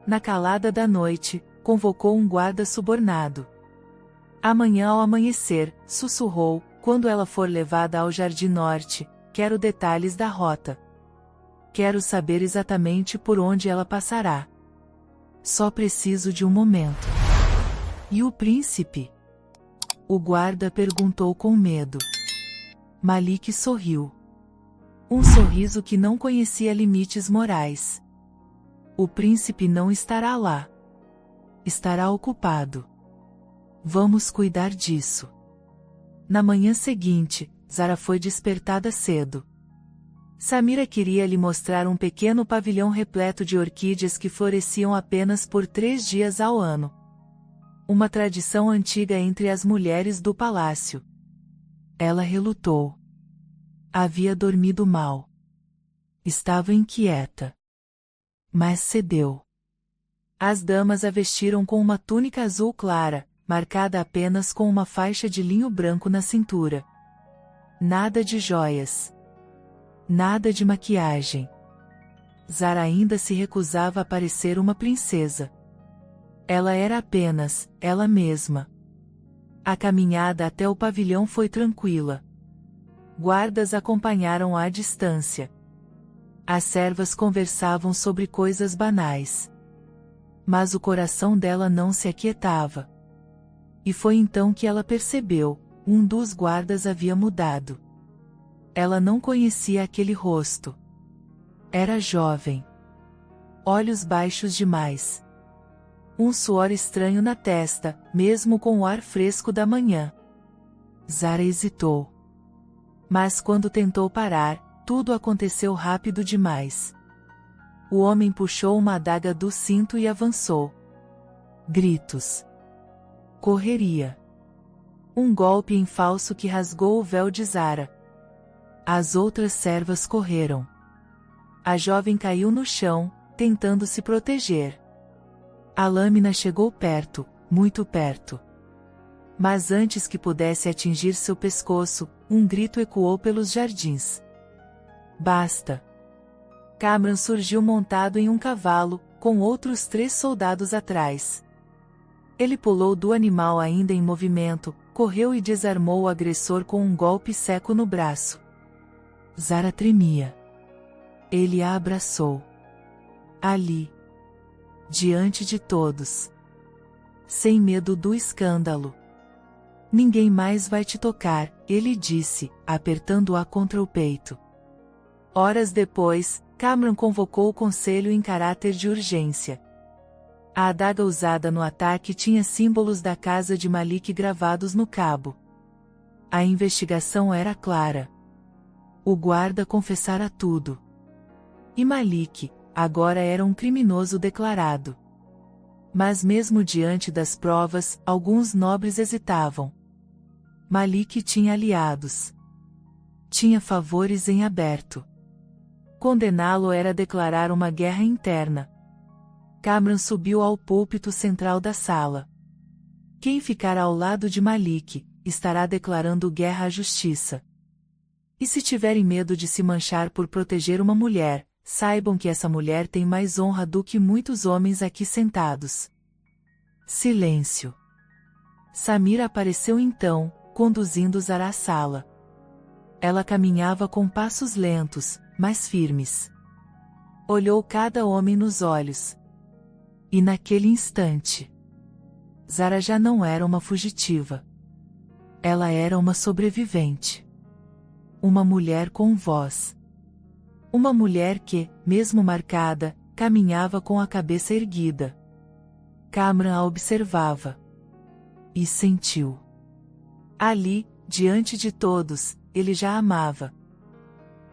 Na calada da noite, convocou um guarda subornado. Amanhã ao amanhecer, sussurrou, quando ela for levada ao Jardim Norte, quero detalhes da rota. Quero saber exatamente por onde ela passará. Só preciso de um momento. E o príncipe? O guarda perguntou com medo. Malik sorriu. Um sorriso que não conhecia limites morais. O príncipe não estará lá. Estará ocupado. Vamos cuidar disso. Na manhã seguinte, Zara foi despertada cedo. Samira queria lhe mostrar um pequeno pavilhão repleto de orquídeas que floresciam apenas por 3 dias ao ano. Uma tradição antiga entre as mulheres do palácio. Ela relutou. Havia dormido mal. Estava inquieta. Mas cedeu. As damas a vestiram com uma túnica azul clara, marcada apenas com uma faixa de linho branco na cintura. Nada de joias. Nada de maquiagem. Zara ainda se recusava a parecer uma princesa. Ela era apenas ela mesma. A caminhada até o pavilhão foi tranquila. Guardas acompanharam à distância. As servas conversavam sobre coisas banais. Mas o coração dela não se aquietava. E foi então que ela percebeu, um dos guardas havia mudado. Ela não conhecia aquele rosto. Era jovem. Olhos baixos demais. Um suor estranho na testa, mesmo com o ar fresco da manhã. Zara hesitou. Mas quando tentou parar, tudo aconteceu rápido demais. O homem puxou uma adaga do cinto e avançou. Gritos. Correria. Um golpe em falso que rasgou o véu de Zara. As outras servas correram. A jovem caiu no chão, tentando se proteger. A lâmina chegou perto, muito perto. Mas antes que pudesse atingir seu pescoço, um grito ecoou pelos jardins. Basta! Kamran surgiu montado em um cavalo, com outros 3 soldados atrás. Ele pulou do animal ainda em movimento, correu e desarmou o agressor com um golpe seco no braço. Zara tremia. Ele a abraçou. Ali. Diante de todos. Sem medo do escândalo. Ninguém mais vai te tocar, ele disse, apertando-a contra o peito. Horas depois, Kamran convocou o conselho em caráter de urgência. A adaga usada no ataque tinha símbolos da casa de Malik gravados no cabo. A investigação era clara. O guarda confessara tudo. E Malik, agora era um criminoso declarado. Mas mesmo diante das provas, alguns nobres hesitavam. Malik tinha aliados. Tinha favores em aberto. Condená-lo era declarar uma guerra interna. Kamran subiu ao púlpito central da sala. Quem ficar ao lado de Malik, estará declarando guerra à justiça. E se tiverem medo de se manchar por proteger uma mulher, saibam que essa mulher tem mais honra do que muitos homens aqui sentados. Silêncio. Samira apareceu então, conduzindo Zara à sala. Ela caminhava com passos lentos, mas firmes. Olhou cada homem nos olhos. E naquele instante, Zara já não era uma fugitiva. Ela era uma sobrevivente. Uma mulher com voz. Uma mulher que, mesmo marcada, caminhava com a cabeça erguida. Kamran a observava. E sentiu. Ali, diante de todos, ele já a amava.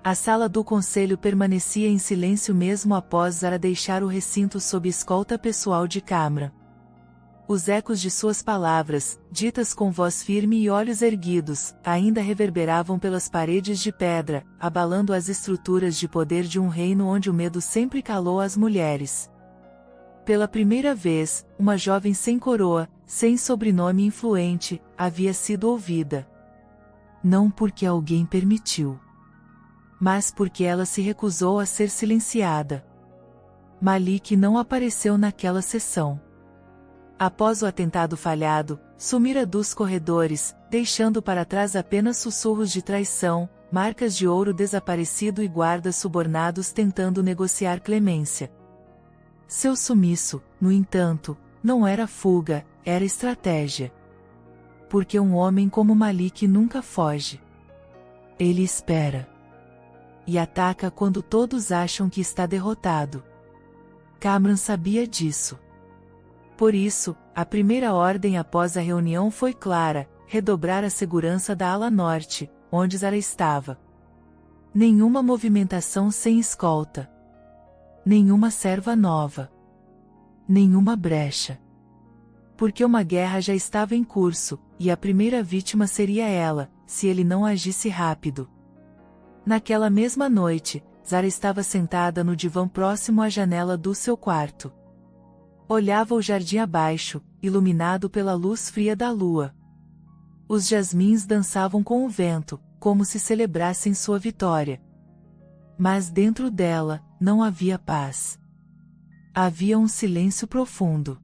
A sala do conselho permanecia em silêncio mesmo após Zara deixar o recinto sob escolta pessoal de Kamran. Os ecos de suas palavras, ditas com voz firme e olhos erguidos, ainda reverberavam pelas paredes de pedra, abalando as estruturas de poder de um reino onde o medo sempre calou as mulheres. Pela primeira vez, uma jovem sem coroa, sem sobrenome influente, havia sido ouvida. Não porque alguém permitiu, mas porque ela se recusou a ser silenciada. Malik não apareceu naquela sessão. Após o atentado falhado, sumira dos corredores, deixando para trás apenas sussurros de traição, marcas de ouro desaparecido e guardas subornados tentando negociar clemência. Seu sumiço, no entanto, não era fuga, era estratégia. Porque um homem como Malik nunca foge. Ele espera. E ataca quando todos acham que está derrotado. Kamran sabia disso. Por isso, a primeira ordem após a reunião foi clara: redobrar a segurança da ala norte, onde Zara estava. Nenhuma movimentação sem escolta. Nenhuma serva nova. Nenhuma brecha. Porque uma guerra já estava em curso, e a primeira vítima seria ela, se ele não agisse rápido. Naquela mesma noite, Zara estava sentada no divã próximo à janela do seu quarto. Olhava o jardim abaixo, iluminado pela luz fria da lua. Os jasmins dançavam com o vento, como se celebrassem sua vitória. Mas dentro dela, não havia paz. Havia um silêncio profundo.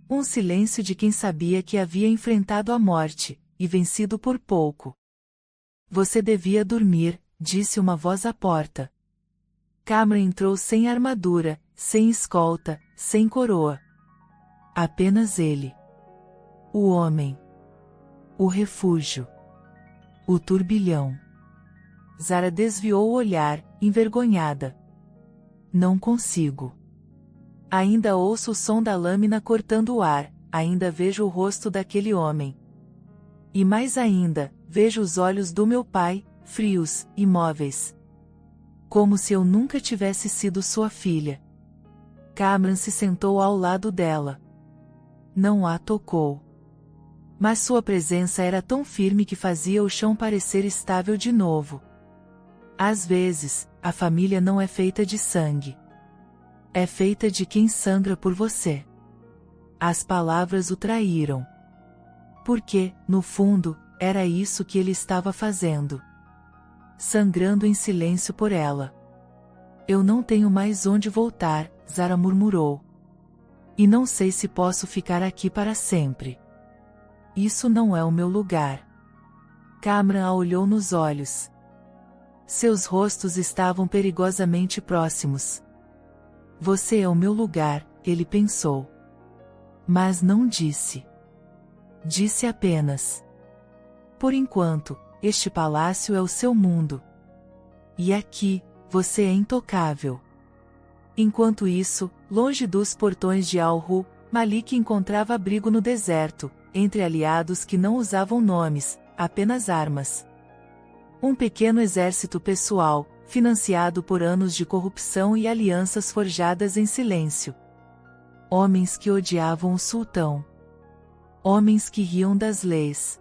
Um silêncio de quem sabia que havia enfrentado a morte, e vencido por pouco. Você devia dormir, disse uma voz à porta. Kamran entrou sem armadura, sem escolta, sem coroa. Apenas ele. O homem. O refúgio. O turbilhão. Zara desviou o olhar, envergonhada. Não consigo. Ainda ouço o som da lâmina cortando o ar, ainda vejo o rosto daquele homem. E mais ainda, vejo os olhos do meu pai, frios, imóveis. Como se eu nunca tivesse sido sua filha. Kamran se sentou ao lado dela. Não a tocou. Mas sua presença era tão firme que fazia o chão parecer estável de novo. Às vezes, a família não é feita de sangue. É feita de quem sangra por você. As palavras o traíram. Porque, no fundo, era isso que ele estava fazendo. Sangrando em silêncio por ela. Eu não tenho mais onde voltar, Zara murmurou. E não sei se posso ficar aqui para sempre. Isso não é o meu lugar. Kamran a olhou nos olhos. Seus rostos estavam perigosamente próximos. Você é o meu lugar, ele pensou. Mas não disse. Disse apenas. Por enquanto, este palácio é o seu mundo. E aqui, você é intocável. Enquanto isso, longe dos portões de Al-Ru, Malik encontrava abrigo no deserto, entre aliados que não usavam nomes, apenas armas. Um pequeno exército pessoal, financiado por anos de corrupção e alianças forjadas em silêncio. Homens que odiavam o sultão. Homens que riam das leis.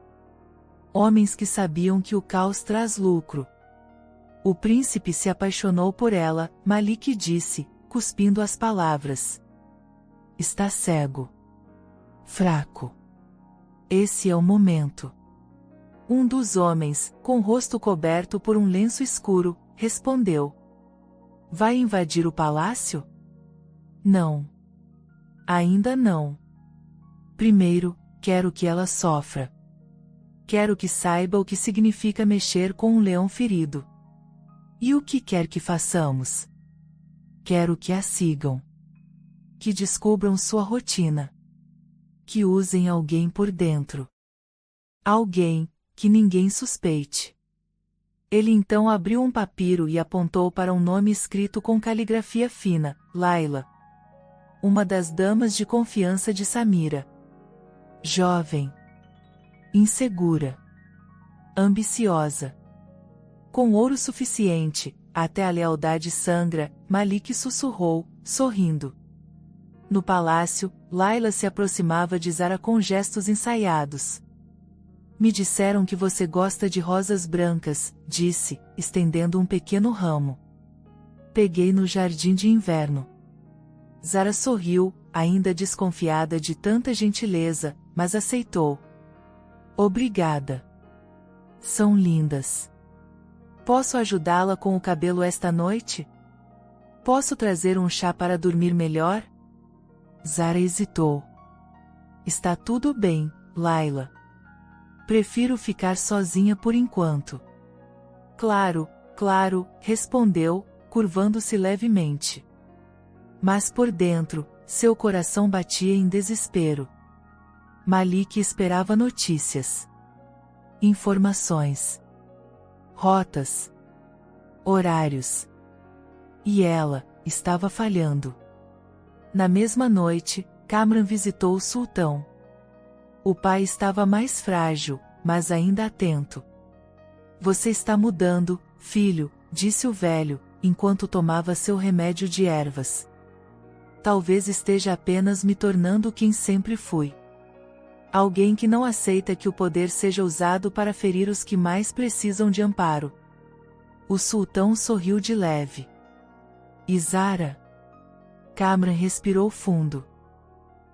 Homens que sabiam que o caos traz lucro. O príncipe se apaixonou por ela, Malik disse, cuspindo as palavras. Está cego. Fraco. Esse é o momento. Um dos homens, com o rosto coberto por um lenço escuro, respondeu. Vai invadir o palácio? Não. Ainda não. Primeiro, quero que ela sofra. Quero que saiba o que significa mexer com um leão ferido. E o que quer que façamos? Quero que a sigam. Que descubram sua rotina. Que usem alguém por dentro. Alguém, que ninguém suspeite. Ele então abriu um papiro e apontou para um nome escrito com caligrafia fina, Layla. Uma das damas de confiança de Samira. Jovem. Insegura. Ambiciosa. Com ouro suficiente, até a lealdade sangra, Malik sussurrou, sorrindo. No palácio, Layla se aproximava de Zara com gestos ensaiados. Me disseram que você gosta de rosas brancas, disse, estendendo um pequeno ramo. Peguei no jardim de inverno. Zara sorriu, ainda desconfiada de tanta gentileza, mas aceitou. Obrigada. São lindas. Posso ajudá-la com o cabelo esta noite? Posso trazer um chá para dormir melhor? Zara hesitou. Está tudo bem, Layla. Prefiro ficar sozinha por enquanto. Claro, claro, respondeu, curvando-se levemente. Mas por dentro, seu coração batia em desespero. Malik esperava notícias, informações, rotas, horários. E ela estava falhando. Na mesma noite, Kamran visitou o sultão. O pai estava mais frágil, mas ainda atento. Você está mudando, filho, disse o velho, enquanto tomava seu remédio de ervas. Talvez esteja apenas me tornando quem sempre fui. Alguém que não aceita que o poder seja usado para ferir os que mais precisam de amparo. O sultão sorriu de leve. E Zara? Kamran respirou fundo.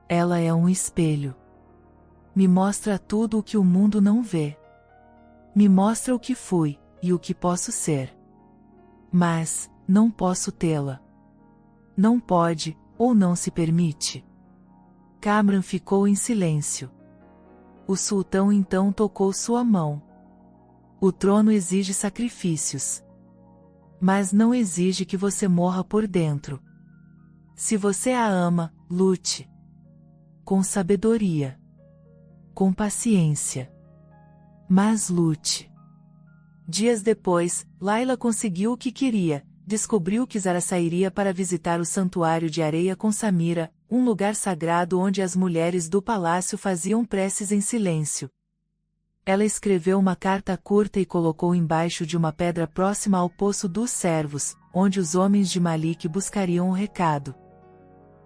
Ela é um espelho. Me mostra tudo o que o mundo não vê. Me mostra o que fui, e o que posso ser. Mas, não posso tê-la. Não pode, ou não se permite. Kamran ficou em silêncio. O sultão então tocou sua mão. O trono exige sacrifícios. Mas não exige que você morra por dentro. Se você a ama, lute. Com sabedoria. Com paciência. Mas lute. Dias depois, Layla conseguiu o que queria, descobriu que Zara sairia para visitar o santuário de areia com Samira, um lugar sagrado onde as mulheres do palácio faziam preces em silêncio. Ela escreveu uma carta curta e colocou embaixo de uma pedra próxima ao Poço dos Servos, onde os homens de Malik buscariam o recado.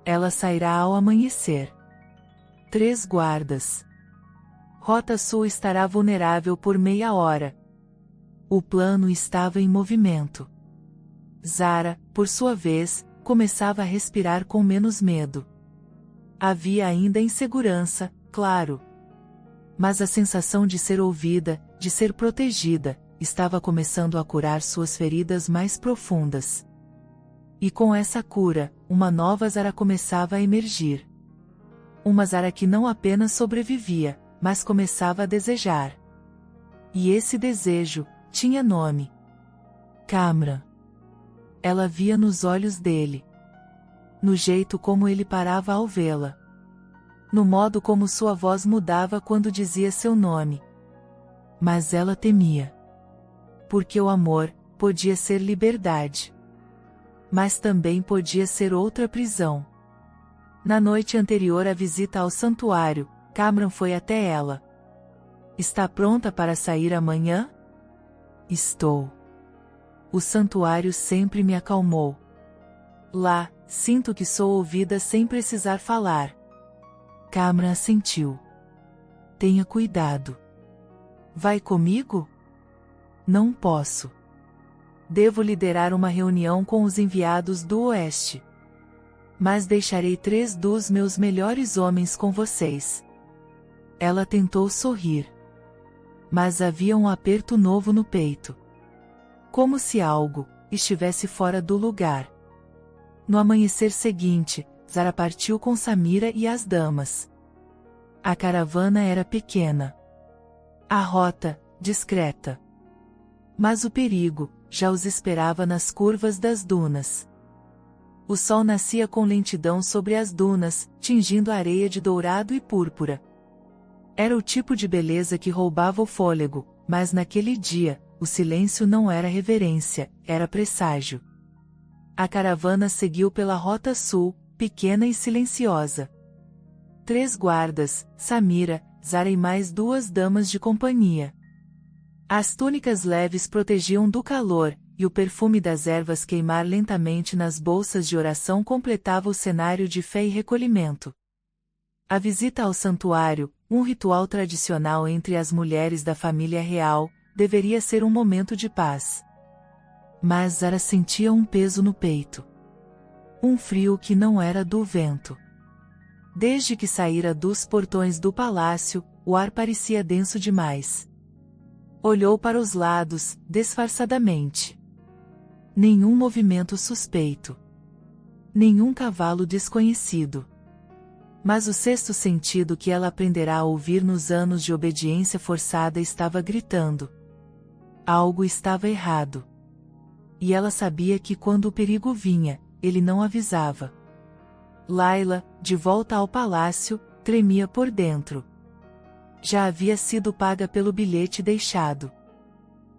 Ela sairá ao amanhecer. 3 guardas. Rota Sul estará vulnerável por meia hora. O plano estava em movimento. Zara, por sua vez, começava a respirar com menos medo. Havia ainda insegurança, claro. Mas a sensação de ser ouvida, de ser protegida, estava começando a curar suas feridas mais profundas. E com essa cura, uma nova Zara começava a emergir. Uma Zara que não apenas sobrevivia, mas começava a desejar. E esse desejo tinha nome. Kamran. Ela via nos olhos dele. No jeito como ele parava ao vê-la. No modo como sua voz mudava quando dizia seu nome. Mas ela temia. Porque o amor podia ser liberdade. Mas também podia ser outra prisão. Na noite anterior à visita ao santuário, Kamran foi até ela. Está pronta para sair amanhã? Estou. O santuário sempre me acalmou. Lá, sinto que sou ouvida sem precisar falar. Kamran assentiu. Tenha cuidado. Vai comigo? Não posso. Devo liderar uma reunião com os enviados do Oeste. Mas deixarei 3 dos meus melhores homens com vocês. Ela tentou sorrir. Mas havia um aperto novo no peito. Como se algo estivesse fora do lugar. No amanhecer seguinte, Zara partiu com Samira e as damas. A caravana era pequena. A rota, discreta. Mas o perigo já os esperava nas curvas das dunas. O sol nascia com lentidão sobre as dunas, tingindo a areia de dourado e púrpura. Era o tipo de beleza que roubava o fôlego, mas naquele dia, o silêncio não era reverência, era presságio. A caravana seguiu pela Rota Sul, pequena e silenciosa. 3 guardas, Samira, Zara e mais 2 damas de companhia. As túnicas leves protegiam do calor, e o perfume das ervas queimar lentamente nas bolsas de oração completava o cenário de fé e recolhimento. A visita ao santuário, um ritual tradicional entre as mulheres da família real, deveria ser um momento de paz. Mas Zara sentia um peso no peito. Um frio que não era do vento. Desde que saíra dos portões do palácio, o ar parecia denso demais. Olhou para os lados, disfarçadamente. Nenhum movimento suspeito. Nenhum cavalo desconhecido. Mas o sexto sentido que ela aprenderá a ouvir nos anos de obediência forçada estava gritando. Algo estava errado. E ela sabia que quando o perigo vinha, ele não avisava. Layla, de volta ao palácio, tremia por dentro. Já havia sido paga pelo bilhete deixado.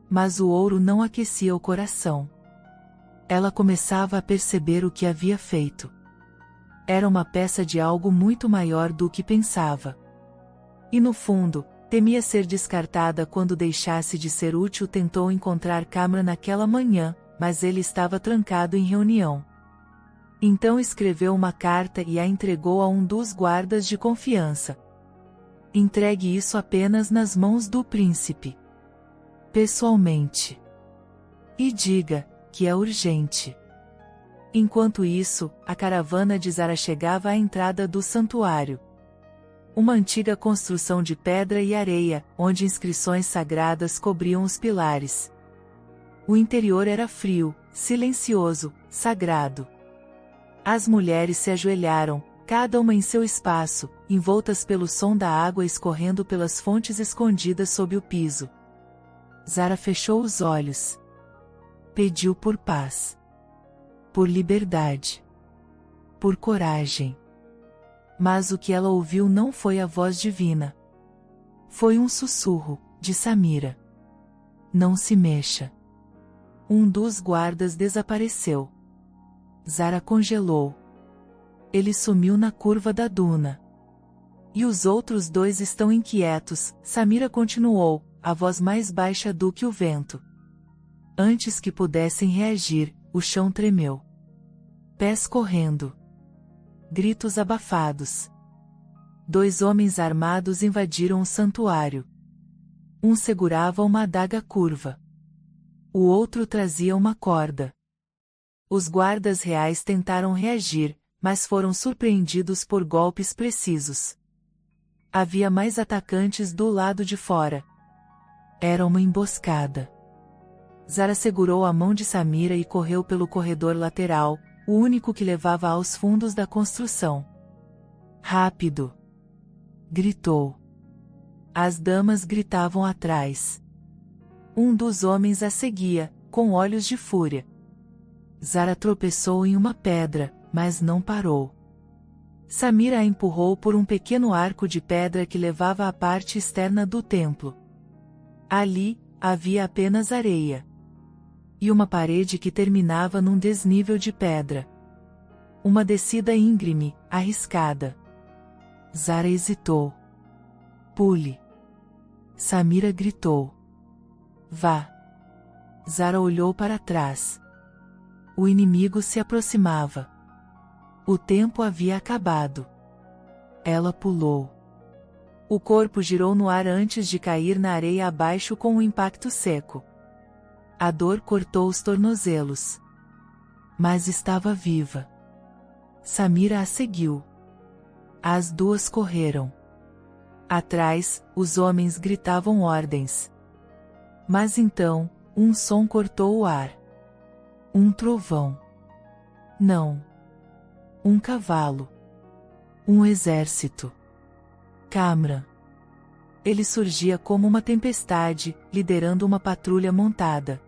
Mas o ouro não aquecia o coração. Ela começava a perceber o que havia feito. Era uma peça de algo muito maior do que pensava. E no fundo, temia ser descartada quando deixasse de ser útil. Tentou encontrar Cameron naquela manhã, mas ele estava trancado em reunião. Então escreveu uma carta e a entregou a um dos guardas de confiança. Entregue isso apenas nas mãos do príncipe. Pessoalmente. E diga que é urgente. Enquanto isso, a caravana de Zara chegava à entrada do santuário. Uma antiga construção de pedra e areia, onde inscrições sagradas cobriam os pilares. O interior era frio, silencioso, sagrado. As mulheres se ajoelharam, cada uma em seu espaço, envoltas pelo som da água escorrendo pelas fontes escondidas sob o piso. Zara fechou os olhos. Pediu por paz. Por liberdade. Por coragem. Mas o que ela ouviu não foi a voz divina. Foi um sussurro, de Samira. Não se mexa. Um dos guardas desapareceu. Zara congelou. Ele sumiu na curva da duna. E os outros dois estão inquietos, Samira continuou, a voz mais baixa do que o vento. Antes que pudessem reagir, o chão tremeu. Pés correndo. Gritos abafados. 2 homens armados invadiram o santuário. Um segurava uma adaga curva. O outro trazia uma corda. Os guardas reais tentaram reagir, mas foram surpreendidos por golpes precisos. Havia mais atacantes do lado de fora. Era uma emboscada. Zara segurou a mão de Samira e correu pelo corredor lateral, o único que levava aos fundos da construção. Rápido! Gritou. As damas gritavam atrás. Um dos homens a seguia, com olhos de fúria. Zara tropeçou em uma pedra, mas não parou. Samira a empurrou por um pequeno arco de pedra que levava à parte externa do templo. Ali, havia apenas areia. E uma parede que terminava num desnível de pedra. Uma descida íngreme, arriscada. Zara hesitou. Pule. Samira gritou. Vá. Zara olhou para trás. O inimigo se aproximava. O tempo havia acabado. Ela pulou. O corpo girou no ar antes de cair na areia abaixo com um impacto seco. A dor cortou os tornozelos. Mas estava viva. Samira a seguiu. As duas correram. Atrás, os homens gritavam ordens. Mas então, um som cortou o ar. Um trovão. Não. Um cavalo. Um exército. Cameron. Ele surgia como uma tempestade, liderando uma patrulha montada.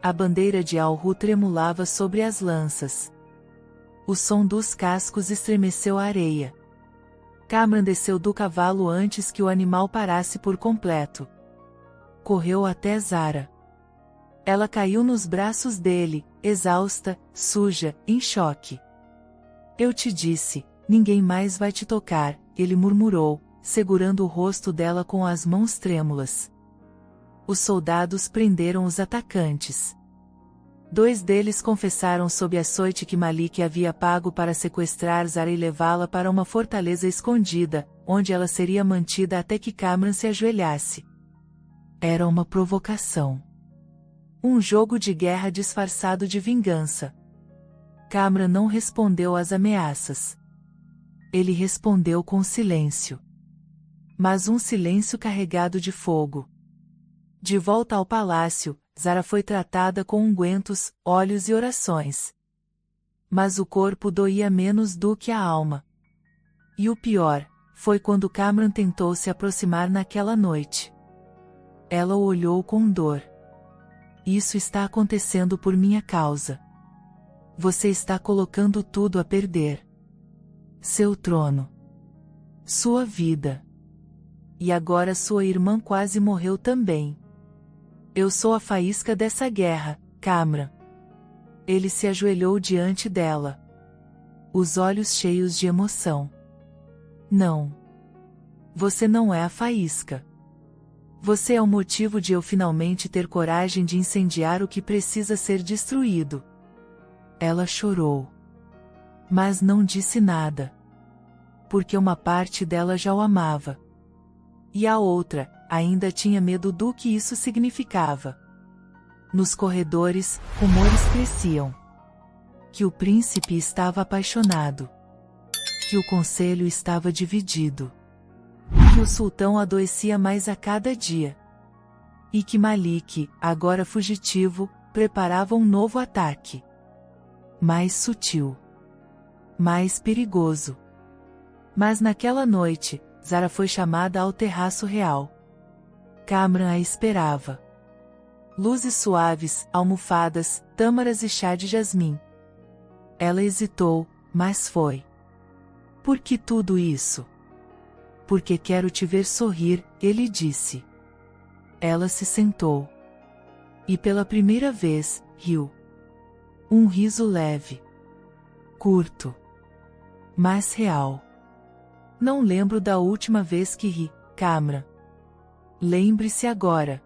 A bandeira de Al-Ru tremulava sobre as lanças. O som dos cascos estremeceu a areia. Cameron desceu do cavalo antes que o animal parasse por completo. Correu até Zara. Ela caiu nos braços dele, exausta, suja, em choque. Eu te disse, ninguém mais vai te tocar, ele murmurou, segurando o rosto dela com as mãos trêmulas. Os soldados prenderam os atacantes. 2 deles confessaram sob açoite que Malik havia pago para sequestrar Zara e levá-la para uma fortaleza escondida, onde ela seria mantida até que Cameron se ajoelhasse. Era uma provocação. Um jogo de guerra disfarçado de vingança. Cameron não respondeu às ameaças. Ele respondeu com silêncio. Mas um silêncio carregado de fogo. De volta ao palácio, Zara foi tratada com ungüentos, óleos e orações. Mas o corpo doía menos do que a alma. E o pior, foi quando Cameron tentou se aproximar naquela noite. Ela o olhou com dor. Isso está acontecendo por minha causa. Você está colocando tudo a perder. Seu trono. Sua vida. e agora sua irmã quase morreu também. Eu sou a faísca dessa guerra, Kamran. Ele se ajoelhou diante dela, os olhos cheios de emoção. Não. Você não é a faísca. Você é o motivo de eu finalmente ter coragem de incendiar o que precisa ser destruído. Ela chorou. Mas não disse nada. Porque uma parte dela já o amava. E a outra, ainda tinha medo do que isso significava. Nos corredores, rumores cresciam. Que o príncipe estava apaixonado. Que o conselho estava dividido. Que o sultão adoecia mais a cada dia. E que Malik, agora fugitivo, preparava um novo ataque. Mais sutil. Mais perigoso. Mas naquela noite, Zara foi chamada ao terraço real. Kamran a esperava. Luzes suaves, almofadas, tâmaras e chá de jasmim. Ela hesitou, mas foi. Por que tudo isso? Porque quero te ver sorrir, ele disse. Ela se sentou. E pela primeira vez, riu. Um riso leve. Curto. Mas real. Não lembro da última vez que ri, Kamran. Lembre-se agora.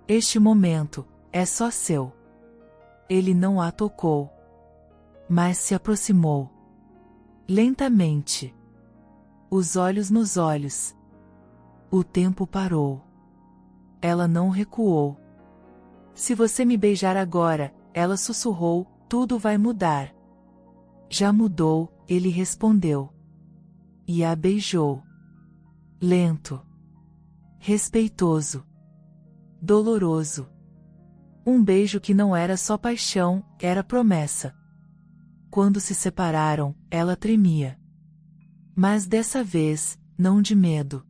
Este momento, é só seu. Ele não a tocou. Mas se aproximou. Lentamente. Os olhos nos olhos. O tempo parou. Ela não recuou. Se você me beijar agora, ela sussurrou, tudo vai mudar. Já mudou, ele respondeu. E a beijou. Lento. Respeitoso. Doloroso. Um beijo que não era só paixão, era promessa. Quando se separaram, ela tremia. Mas dessa vez, não de medo.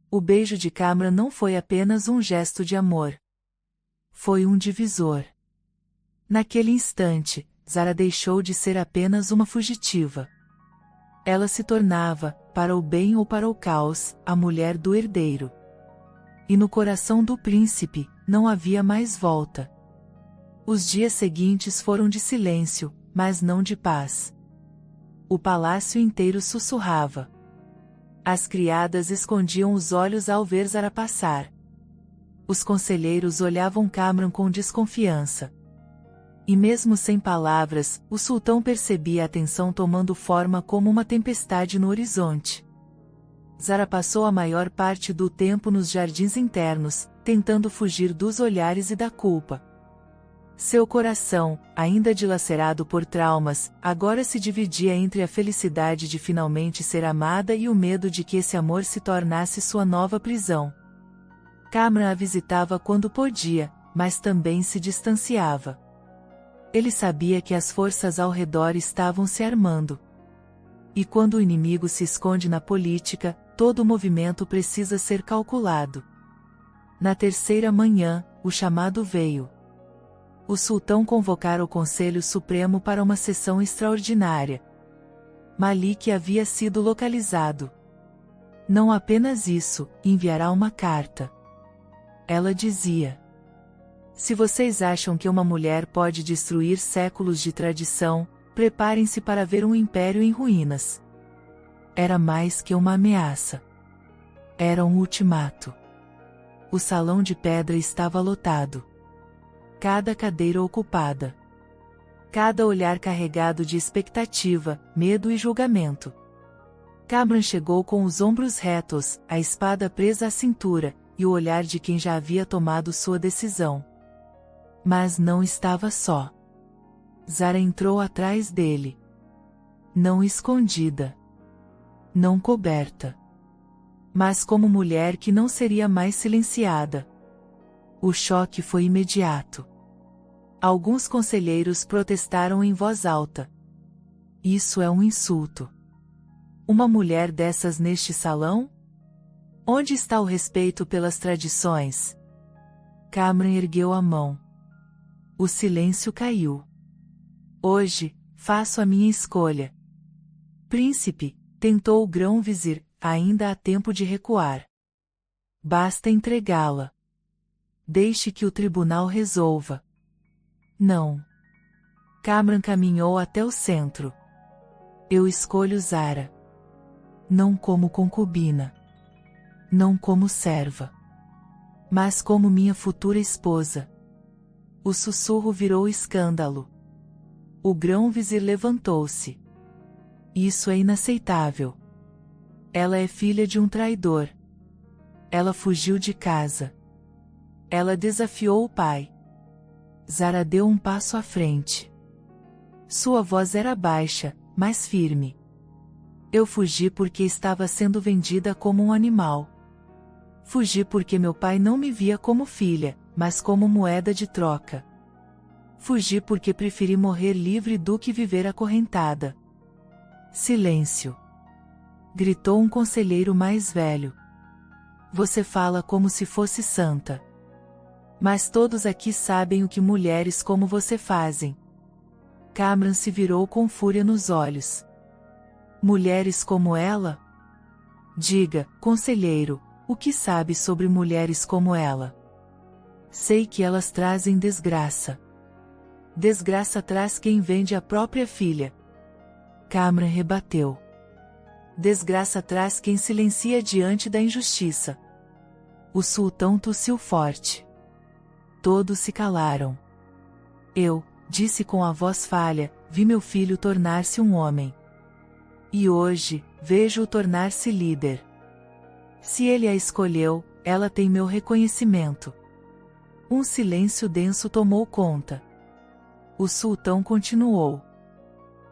O beijo de Kamran não foi apenas um gesto de amor. Foi um divisor. Naquele instante, Zara deixou de ser apenas uma fugitiva. Ela se tornava, para o bem ou para o caos, a mulher do herdeiro. E no coração do príncipe, não havia mais volta. Os dias seguintes foram de silêncio, mas não de paz. O palácio inteiro sussurrava. As criadas escondiam os olhos ao ver Zara passar. Os conselheiros olhavam Kamran com desconfiança. E mesmo sem palavras, o sultão percebia a tensão tomando forma como uma tempestade no horizonte. Zara passou a maior parte do tempo nos jardins internos, tentando fugir dos olhares e da culpa. Seu coração, ainda dilacerado por traumas, agora se dividia entre a felicidade de finalmente ser amada e o medo de que esse amor se tornasse sua nova prisão. Kamran a visitava quando podia, mas também se distanciava. Ele sabia que as forças ao redor estavam se armando. E quando o inimigo se esconde na política, todo movimento precisa ser calculado. Na terceira manhã, o chamado veio. O sultão convocara o Conselho Supremo para uma sessão extraordinária. Malik havia sido localizado. Não apenas isso, enviará uma carta. Ela dizia: se vocês acham que uma mulher pode destruir séculos de tradição, preparem-se para ver um império em ruínas. Era mais que uma ameaça. Era um ultimato. O salão de pedra estava lotado. Cada cadeira ocupada. Cada olhar carregado de expectativa, medo e julgamento. Kamran chegou com os ombros retos, a espada presa à cintura, e o olhar de quem já havia tomado sua decisão. Mas não estava só. Zara entrou atrás dele. Não escondida. Não coberta. Mas como mulher que não seria mais silenciada. O choque foi imediato. Alguns conselheiros protestaram em voz alta. Isso é um insulto. Uma mulher dessas neste salão? Onde está o respeito pelas tradições? Kamran ergueu a mão. O silêncio caiu. Hoje, faço a minha escolha. Príncipe, tentou o grão-vizir, ainda há tempo de recuar. Basta entregá-la. Deixe que o tribunal resolva. Não. Kamran caminhou até o centro. Eu escolho Zara. Não como concubina. Não como serva. Mas como minha futura esposa. O sussurro virou escândalo. O grão-vizir levantou-se. Isso é inaceitável. Ela é filha de um traidor. Ela fugiu de casa. Ela desafiou o pai. Zara deu um passo à frente. Sua voz era baixa, mas firme. Eu fugi porque estava sendo vendida como um animal. Fugi porque meu pai não me via como filha, mas como moeda de troca. Fugi porque preferi morrer livre do que viver acorrentada. Silêncio! Gritou um conselheiro mais velho. Você fala como se fosse santa. Mas todos aqui sabem o que mulheres como você fazem. Kamran se virou com fúria nos olhos. Mulheres como ela? Diga, conselheiro, o que sabe sobre mulheres como ela? Sei que elas trazem desgraça. Desgraça traz quem vende a própria filha. Kamran rebateu. Desgraça traz quem silencia diante da injustiça. O sultão tossiu forte. Todos se calaram. Eu, disse com a voz falha, vi meu filho tornar-se um homem. E hoje, vejo-o tornar-se líder. Se ele a escolheu, ela tem meu reconhecimento. Um silêncio denso tomou conta. O sultão continuou.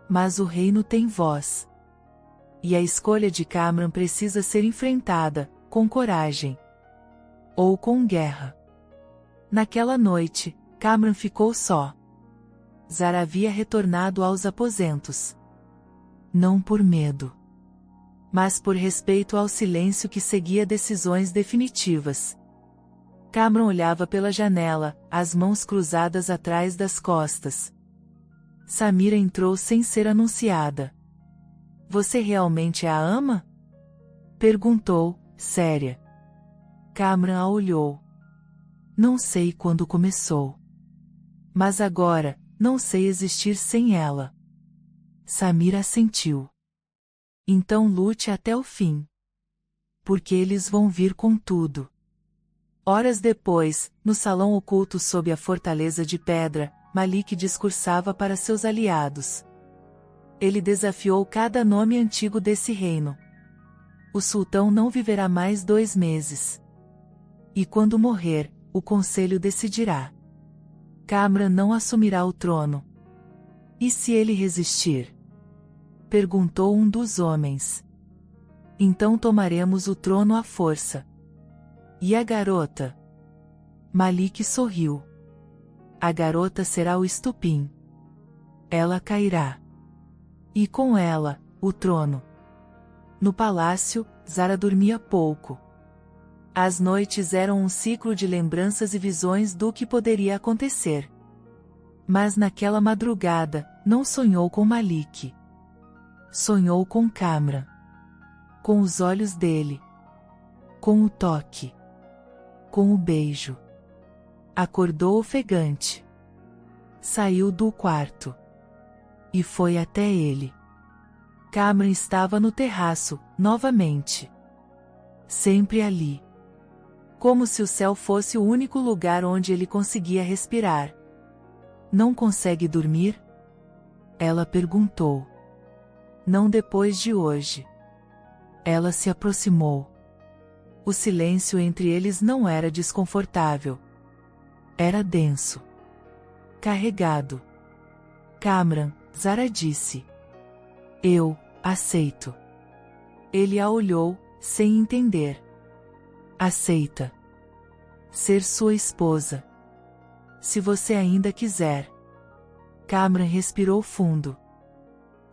Mas o reino tem voz. E a escolha de Kamran precisa ser enfrentada, com coragem. Ou com guerra. Naquela noite, Kamran ficou só. Zara havia retornado aos aposentos. Não por medo. Mas por respeito ao silêncio que seguia decisões definitivas. Kamran olhava pela janela, as mãos cruzadas atrás das costas. Samira entrou sem ser anunciada. Você realmente a ama? Perguntou, séria. Kamran a olhou. Não sei quando começou. Mas agora, não sei existir sem ela. Samira assentiu. Então lute até o fim. Porque eles vão vir com tudo. Horas depois, no salão oculto sob a fortaleza de pedra, Malik discursava para seus aliados. Ele desafiou cada nome antigo desse reino. O sultão não viverá mais 2 meses. E quando morrer, o conselho decidirá. Kamran não assumirá o trono. E se ele resistir? Perguntou um dos homens. Então tomaremos o trono à força. E a garota? Malik sorriu. A garota será o estupim. Ela cairá. E com ela, o trono. No palácio, Zara dormia pouco. As noites eram um ciclo de lembranças e visões do que poderia acontecer. Mas naquela madrugada, não sonhou com Malik. Sonhou com Kamran. Com os olhos dele. Com o toque. Com o beijo. Acordou ofegante. Saiu do quarto. E foi até ele. Kamran estava no terraço, novamente. Sempre ali. Como se o céu fosse o único lugar onde ele conseguia respirar. Não consegue dormir? Ela perguntou. Não depois de hoje. Ela se aproximou. O silêncio entre eles não era desconfortável. Era denso. Carregado. Kamran, Zara disse. Eu, aceito. Ele a olhou, sem entender. Aceita. Ser sua esposa. Se você ainda quiser. Kamran respirou fundo.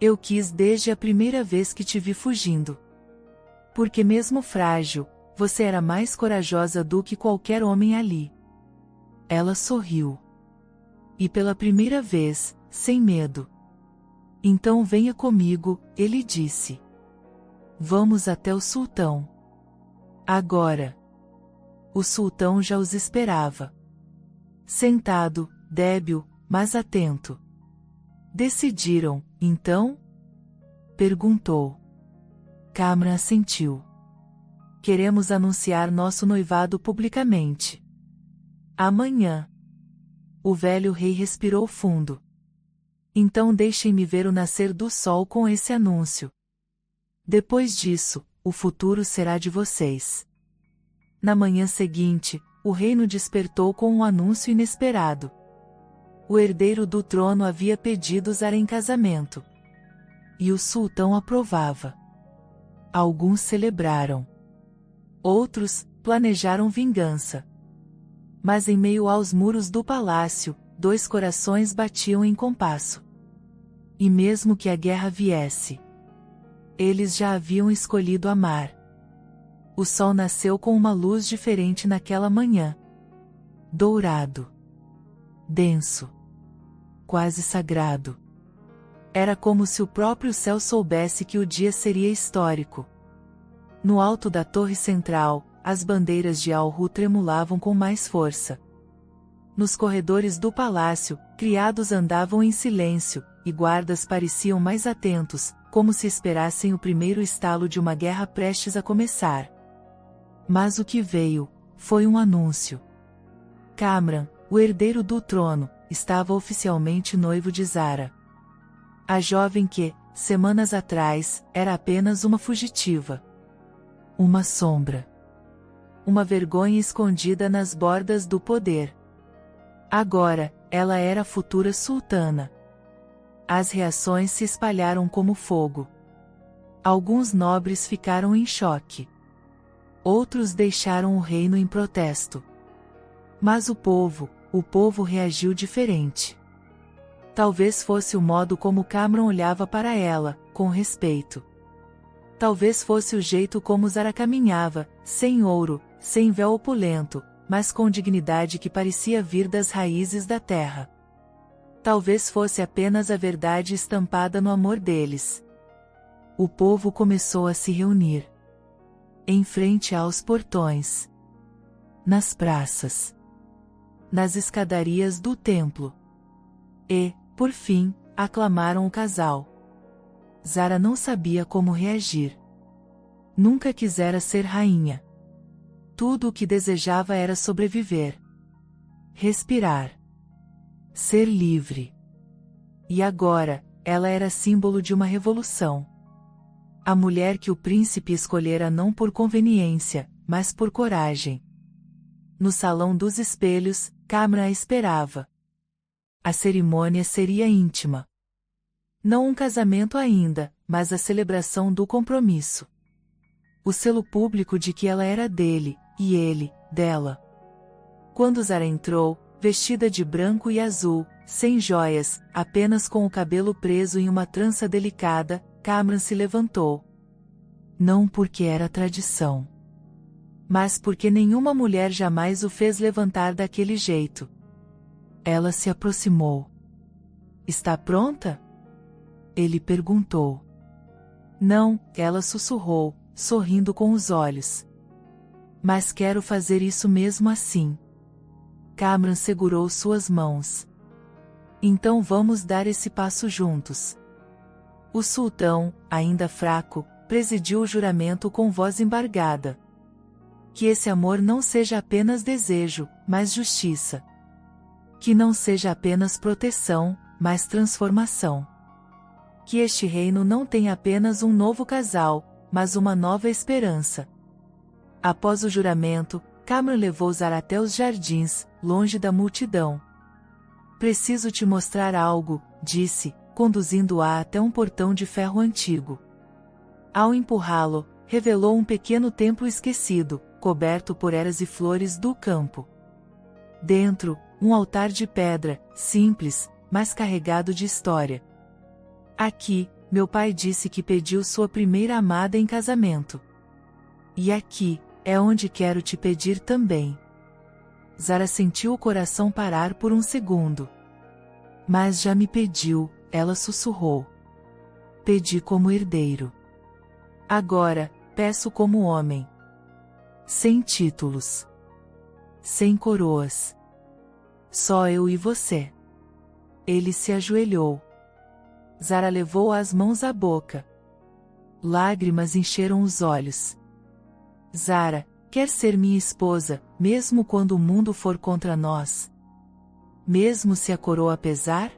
Eu quis desde a primeira vez que te vi fugindo. Porque mesmo frágil, você era mais corajosa do que qualquer homem ali. Ela sorriu. E pela primeira vez, sem medo. Então venha comigo, ele disse. Vamos até o sultão. Agora. O sultão já os esperava. Sentado, débil, mas atento. Decidiram, então? Perguntou. Kamran assentiu. Queremos anunciar nosso noivado publicamente. Amanhã. O velho rei respirou fundo. Então deixem-me ver o nascer do sol com esse anúncio. Depois disso, o futuro será de vocês. Na manhã seguinte, o reino despertou com um anúncio inesperado. O herdeiro do trono havia pedido Zara em casamento. E o sultão aprovava. Alguns celebraram. Outros planejaram vingança. Mas em meio aos muros do palácio, 2 corações batiam em compasso. E mesmo que a guerra viesse, eles já haviam escolhido amar. O sol nasceu com uma luz diferente naquela manhã. Dourado. Denso. Quase sagrado. Era como se o próprio céu soubesse que o dia seria histórico. No alto da torre central, as bandeiras de Al-Ru tremulavam com mais força. Nos corredores do palácio, criados andavam em silêncio, e guardas pareciam mais atentos, como se esperassem o primeiro estalo de uma guerra prestes a começar. Mas o que veio, foi um anúncio. Kamran, o herdeiro do trono, estava oficialmente noivo de Zara. A jovem que, semanas atrás, era apenas uma fugitiva. Uma sombra. Uma vergonha escondida nas bordas do poder. Agora, ela era a futura sultana. As reações se espalharam como fogo. Alguns nobres ficaram em choque. Outros deixaram o reino em protesto. Mas o povo reagiu diferente. Talvez fosse o modo como Kamran olhava para ela, com respeito. Talvez fosse o jeito como Zara caminhava, sem ouro, sem véu opulento, mas com dignidade que parecia vir das raízes da terra. Talvez fosse apenas a verdade estampada no amor deles. O povo começou a se reunir. Em frente aos portões. Nas praças. Nas escadarias do templo. E, por fim, aclamaram o casal. Zara não sabia como reagir. Nunca quisera ser rainha. Tudo o que desejava era sobreviver. Respirar. Ser livre. E agora, ela era símbolo de uma revolução. A mulher que o príncipe escolhera não por conveniência, mas por coragem. No salão dos espelhos, Kamran a esperava. A cerimônia seria íntima. Não um casamento ainda, mas a celebração do compromisso. O selo público de que ela era dele, e ele, dela. Quando Zara entrou, vestida de branco e azul, sem joias, apenas com o cabelo preso em uma trança delicada, Kamran se levantou. Não porque era tradição. Mas porque nenhuma mulher jamais o fez levantar daquele jeito. Ela se aproximou. Está pronta? Ele perguntou. Não, ela sussurrou, sorrindo com os olhos. Mas quero fazer isso mesmo assim. Kamran segurou suas mãos. Então vamos dar esse passo juntos. O sultão, ainda fraco, presidiu o juramento com voz embargada. Que esse amor não seja apenas desejo, mas justiça. Que não seja apenas proteção, mas transformação. Que este reino não tenha apenas um novo casal, mas uma nova esperança. Após o juramento, Kamran levou Zara até os jardins, longe da multidão. Preciso te mostrar algo, disse, conduzindo-a até um portão de ferro antigo. Ao empurrá-lo, revelou um pequeno templo esquecido, coberto por eras e flores do campo. Dentro, um altar de pedra, simples, mas carregado de história. Aqui, meu pai disse que pediu sua primeira amada em casamento. E aqui, é onde quero te pedir também. Zara sentiu o coração parar por um segundo. Mas já me pediu, ela sussurrou. Pedi como herdeiro. Agora, peço como homem. Sem títulos. Sem coroas. Só eu e você. Ele se ajoelhou. Zara levou as mãos à boca. Lágrimas encheram os olhos. Zara, quer ser minha esposa, mesmo quando o mundo for contra nós? Mesmo se a coroa pesar?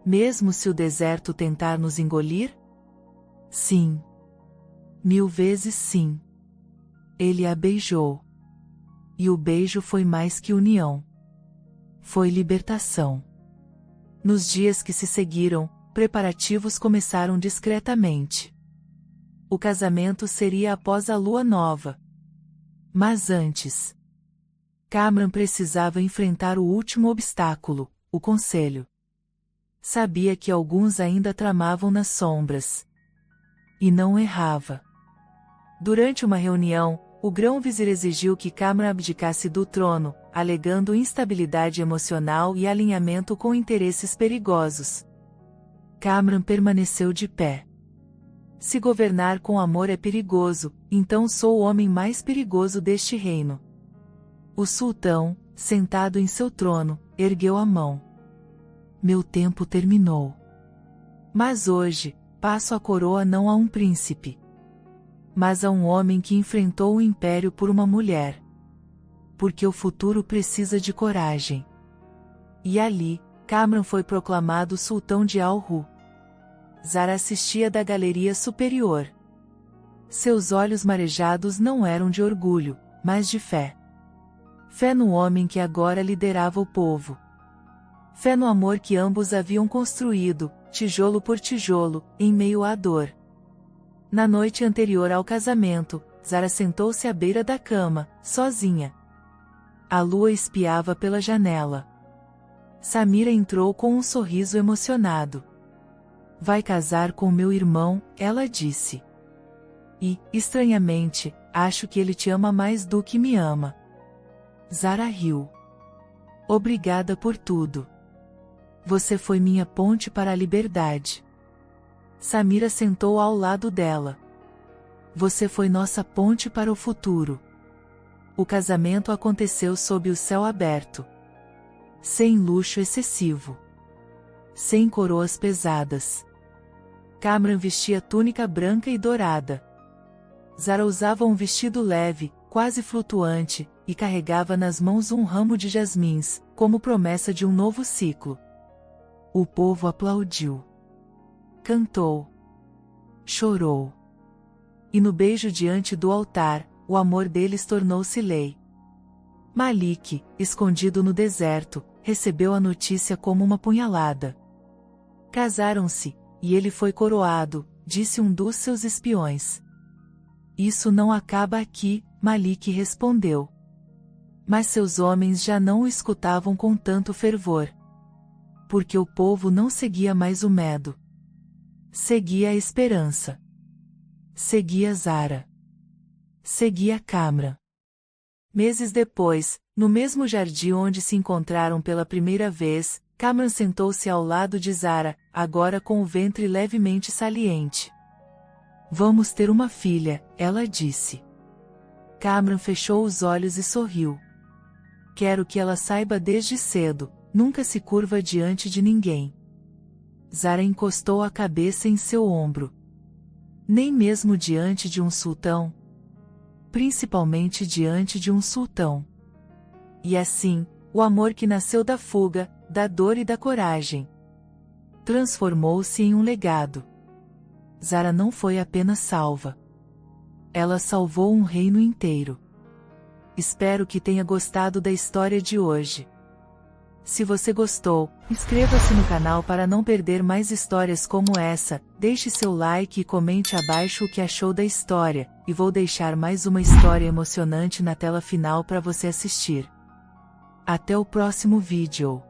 Mesmo se o deserto tentar nos engolir? Sim. 1000 vezes sim. Ele a beijou. E o beijo foi mais que união. Foi libertação. Nos dias que se seguiram, preparativos começaram discretamente. O casamento seria após a lua nova. Mas antes, Kamran precisava enfrentar o último obstáculo, o conselho. Sabia que alguns ainda tramavam nas sombras. E não errava. Durante uma reunião, o grão-vizir exigiu que Kamran abdicasse do trono, alegando instabilidade emocional e alinhamento com interesses perigosos. Kamran permaneceu de pé. Se governar com amor é perigoso, então sou o homem mais perigoso deste reino. O sultão, sentado em seu trono, ergueu a mão. Meu tempo terminou. Mas hoje, passo a coroa não a um príncipe, mas a um homem que enfrentou o império por uma mulher. Porque o futuro precisa de coragem. E ali, Kamran foi proclamado sultão de Al-Ru. Zara assistia da galeria superior. Seus olhos marejados não eram de orgulho, mas de fé. Fé no homem que agora liderava o povo. Fé no amor que ambos haviam construído, tijolo por tijolo, em meio à dor. Na noite anterior ao casamento, Zara sentou-se à beira da cama, sozinha. A lua espiava pela janela. Samira entrou com um sorriso emocionado. Vai casar com meu irmão, ela disse. E, estranhamente, acho que ele te ama mais do que me ama. Zara riu. Obrigada por tudo. Você foi minha ponte para a liberdade. Samira sentou ao lado dela. Você foi nossa ponte para o futuro. O casamento aconteceu sob o céu aberto. Sem luxo excessivo. Sem coroas pesadas. Kamran vestia túnica branca e dourada. Zara usava um vestido leve, quase flutuante, e carregava nas mãos um ramo de jasmins, como promessa de um novo ciclo. O povo aplaudiu. Cantou. Chorou. E no beijo diante do altar, o amor deles tornou-se lei. Malik, escondido no deserto, recebeu a notícia como uma punhalada. Casaram-se, e ele foi coroado, disse um dos seus espiões. Isso não acaba aqui, Malik respondeu. Mas seus homens já não o escutavam com tanto fervor. Porque o povo não seguia mais o medo. Seguia a esperança. Seguia Zara. Seguia Kamran. Meses depois, no mesmo jardim onde se encontraram pela primeira vez, Kamran sentou-se ao lado de Zara, agora com o ventre levemente saliente. Vamos ter uma filha, ela disse. Kamran fechou os olhos e sorriu. Quero que ela saiba desde cedo, nunca se curva diante de ninguém. Zara encostou a cabeça em seu ombro. Nem mesmo diante de um sultão. Principalmente diante de um sultão. E assim, o amor que nasceu da fuga, da dor e da coragem, transformou-se em um legado. Zara não foi apenas salva. Ela salvou um reino inteiro. Espero que tenha gostado da história de hoje. Se você gostou, inscreva-se no canal para não perder mais histórias como essa, deixe seu like e comente abaixo o que achou da história, e vou deixar mais uma história emocionante na tela final para você assistir. Até o próximo vídeo.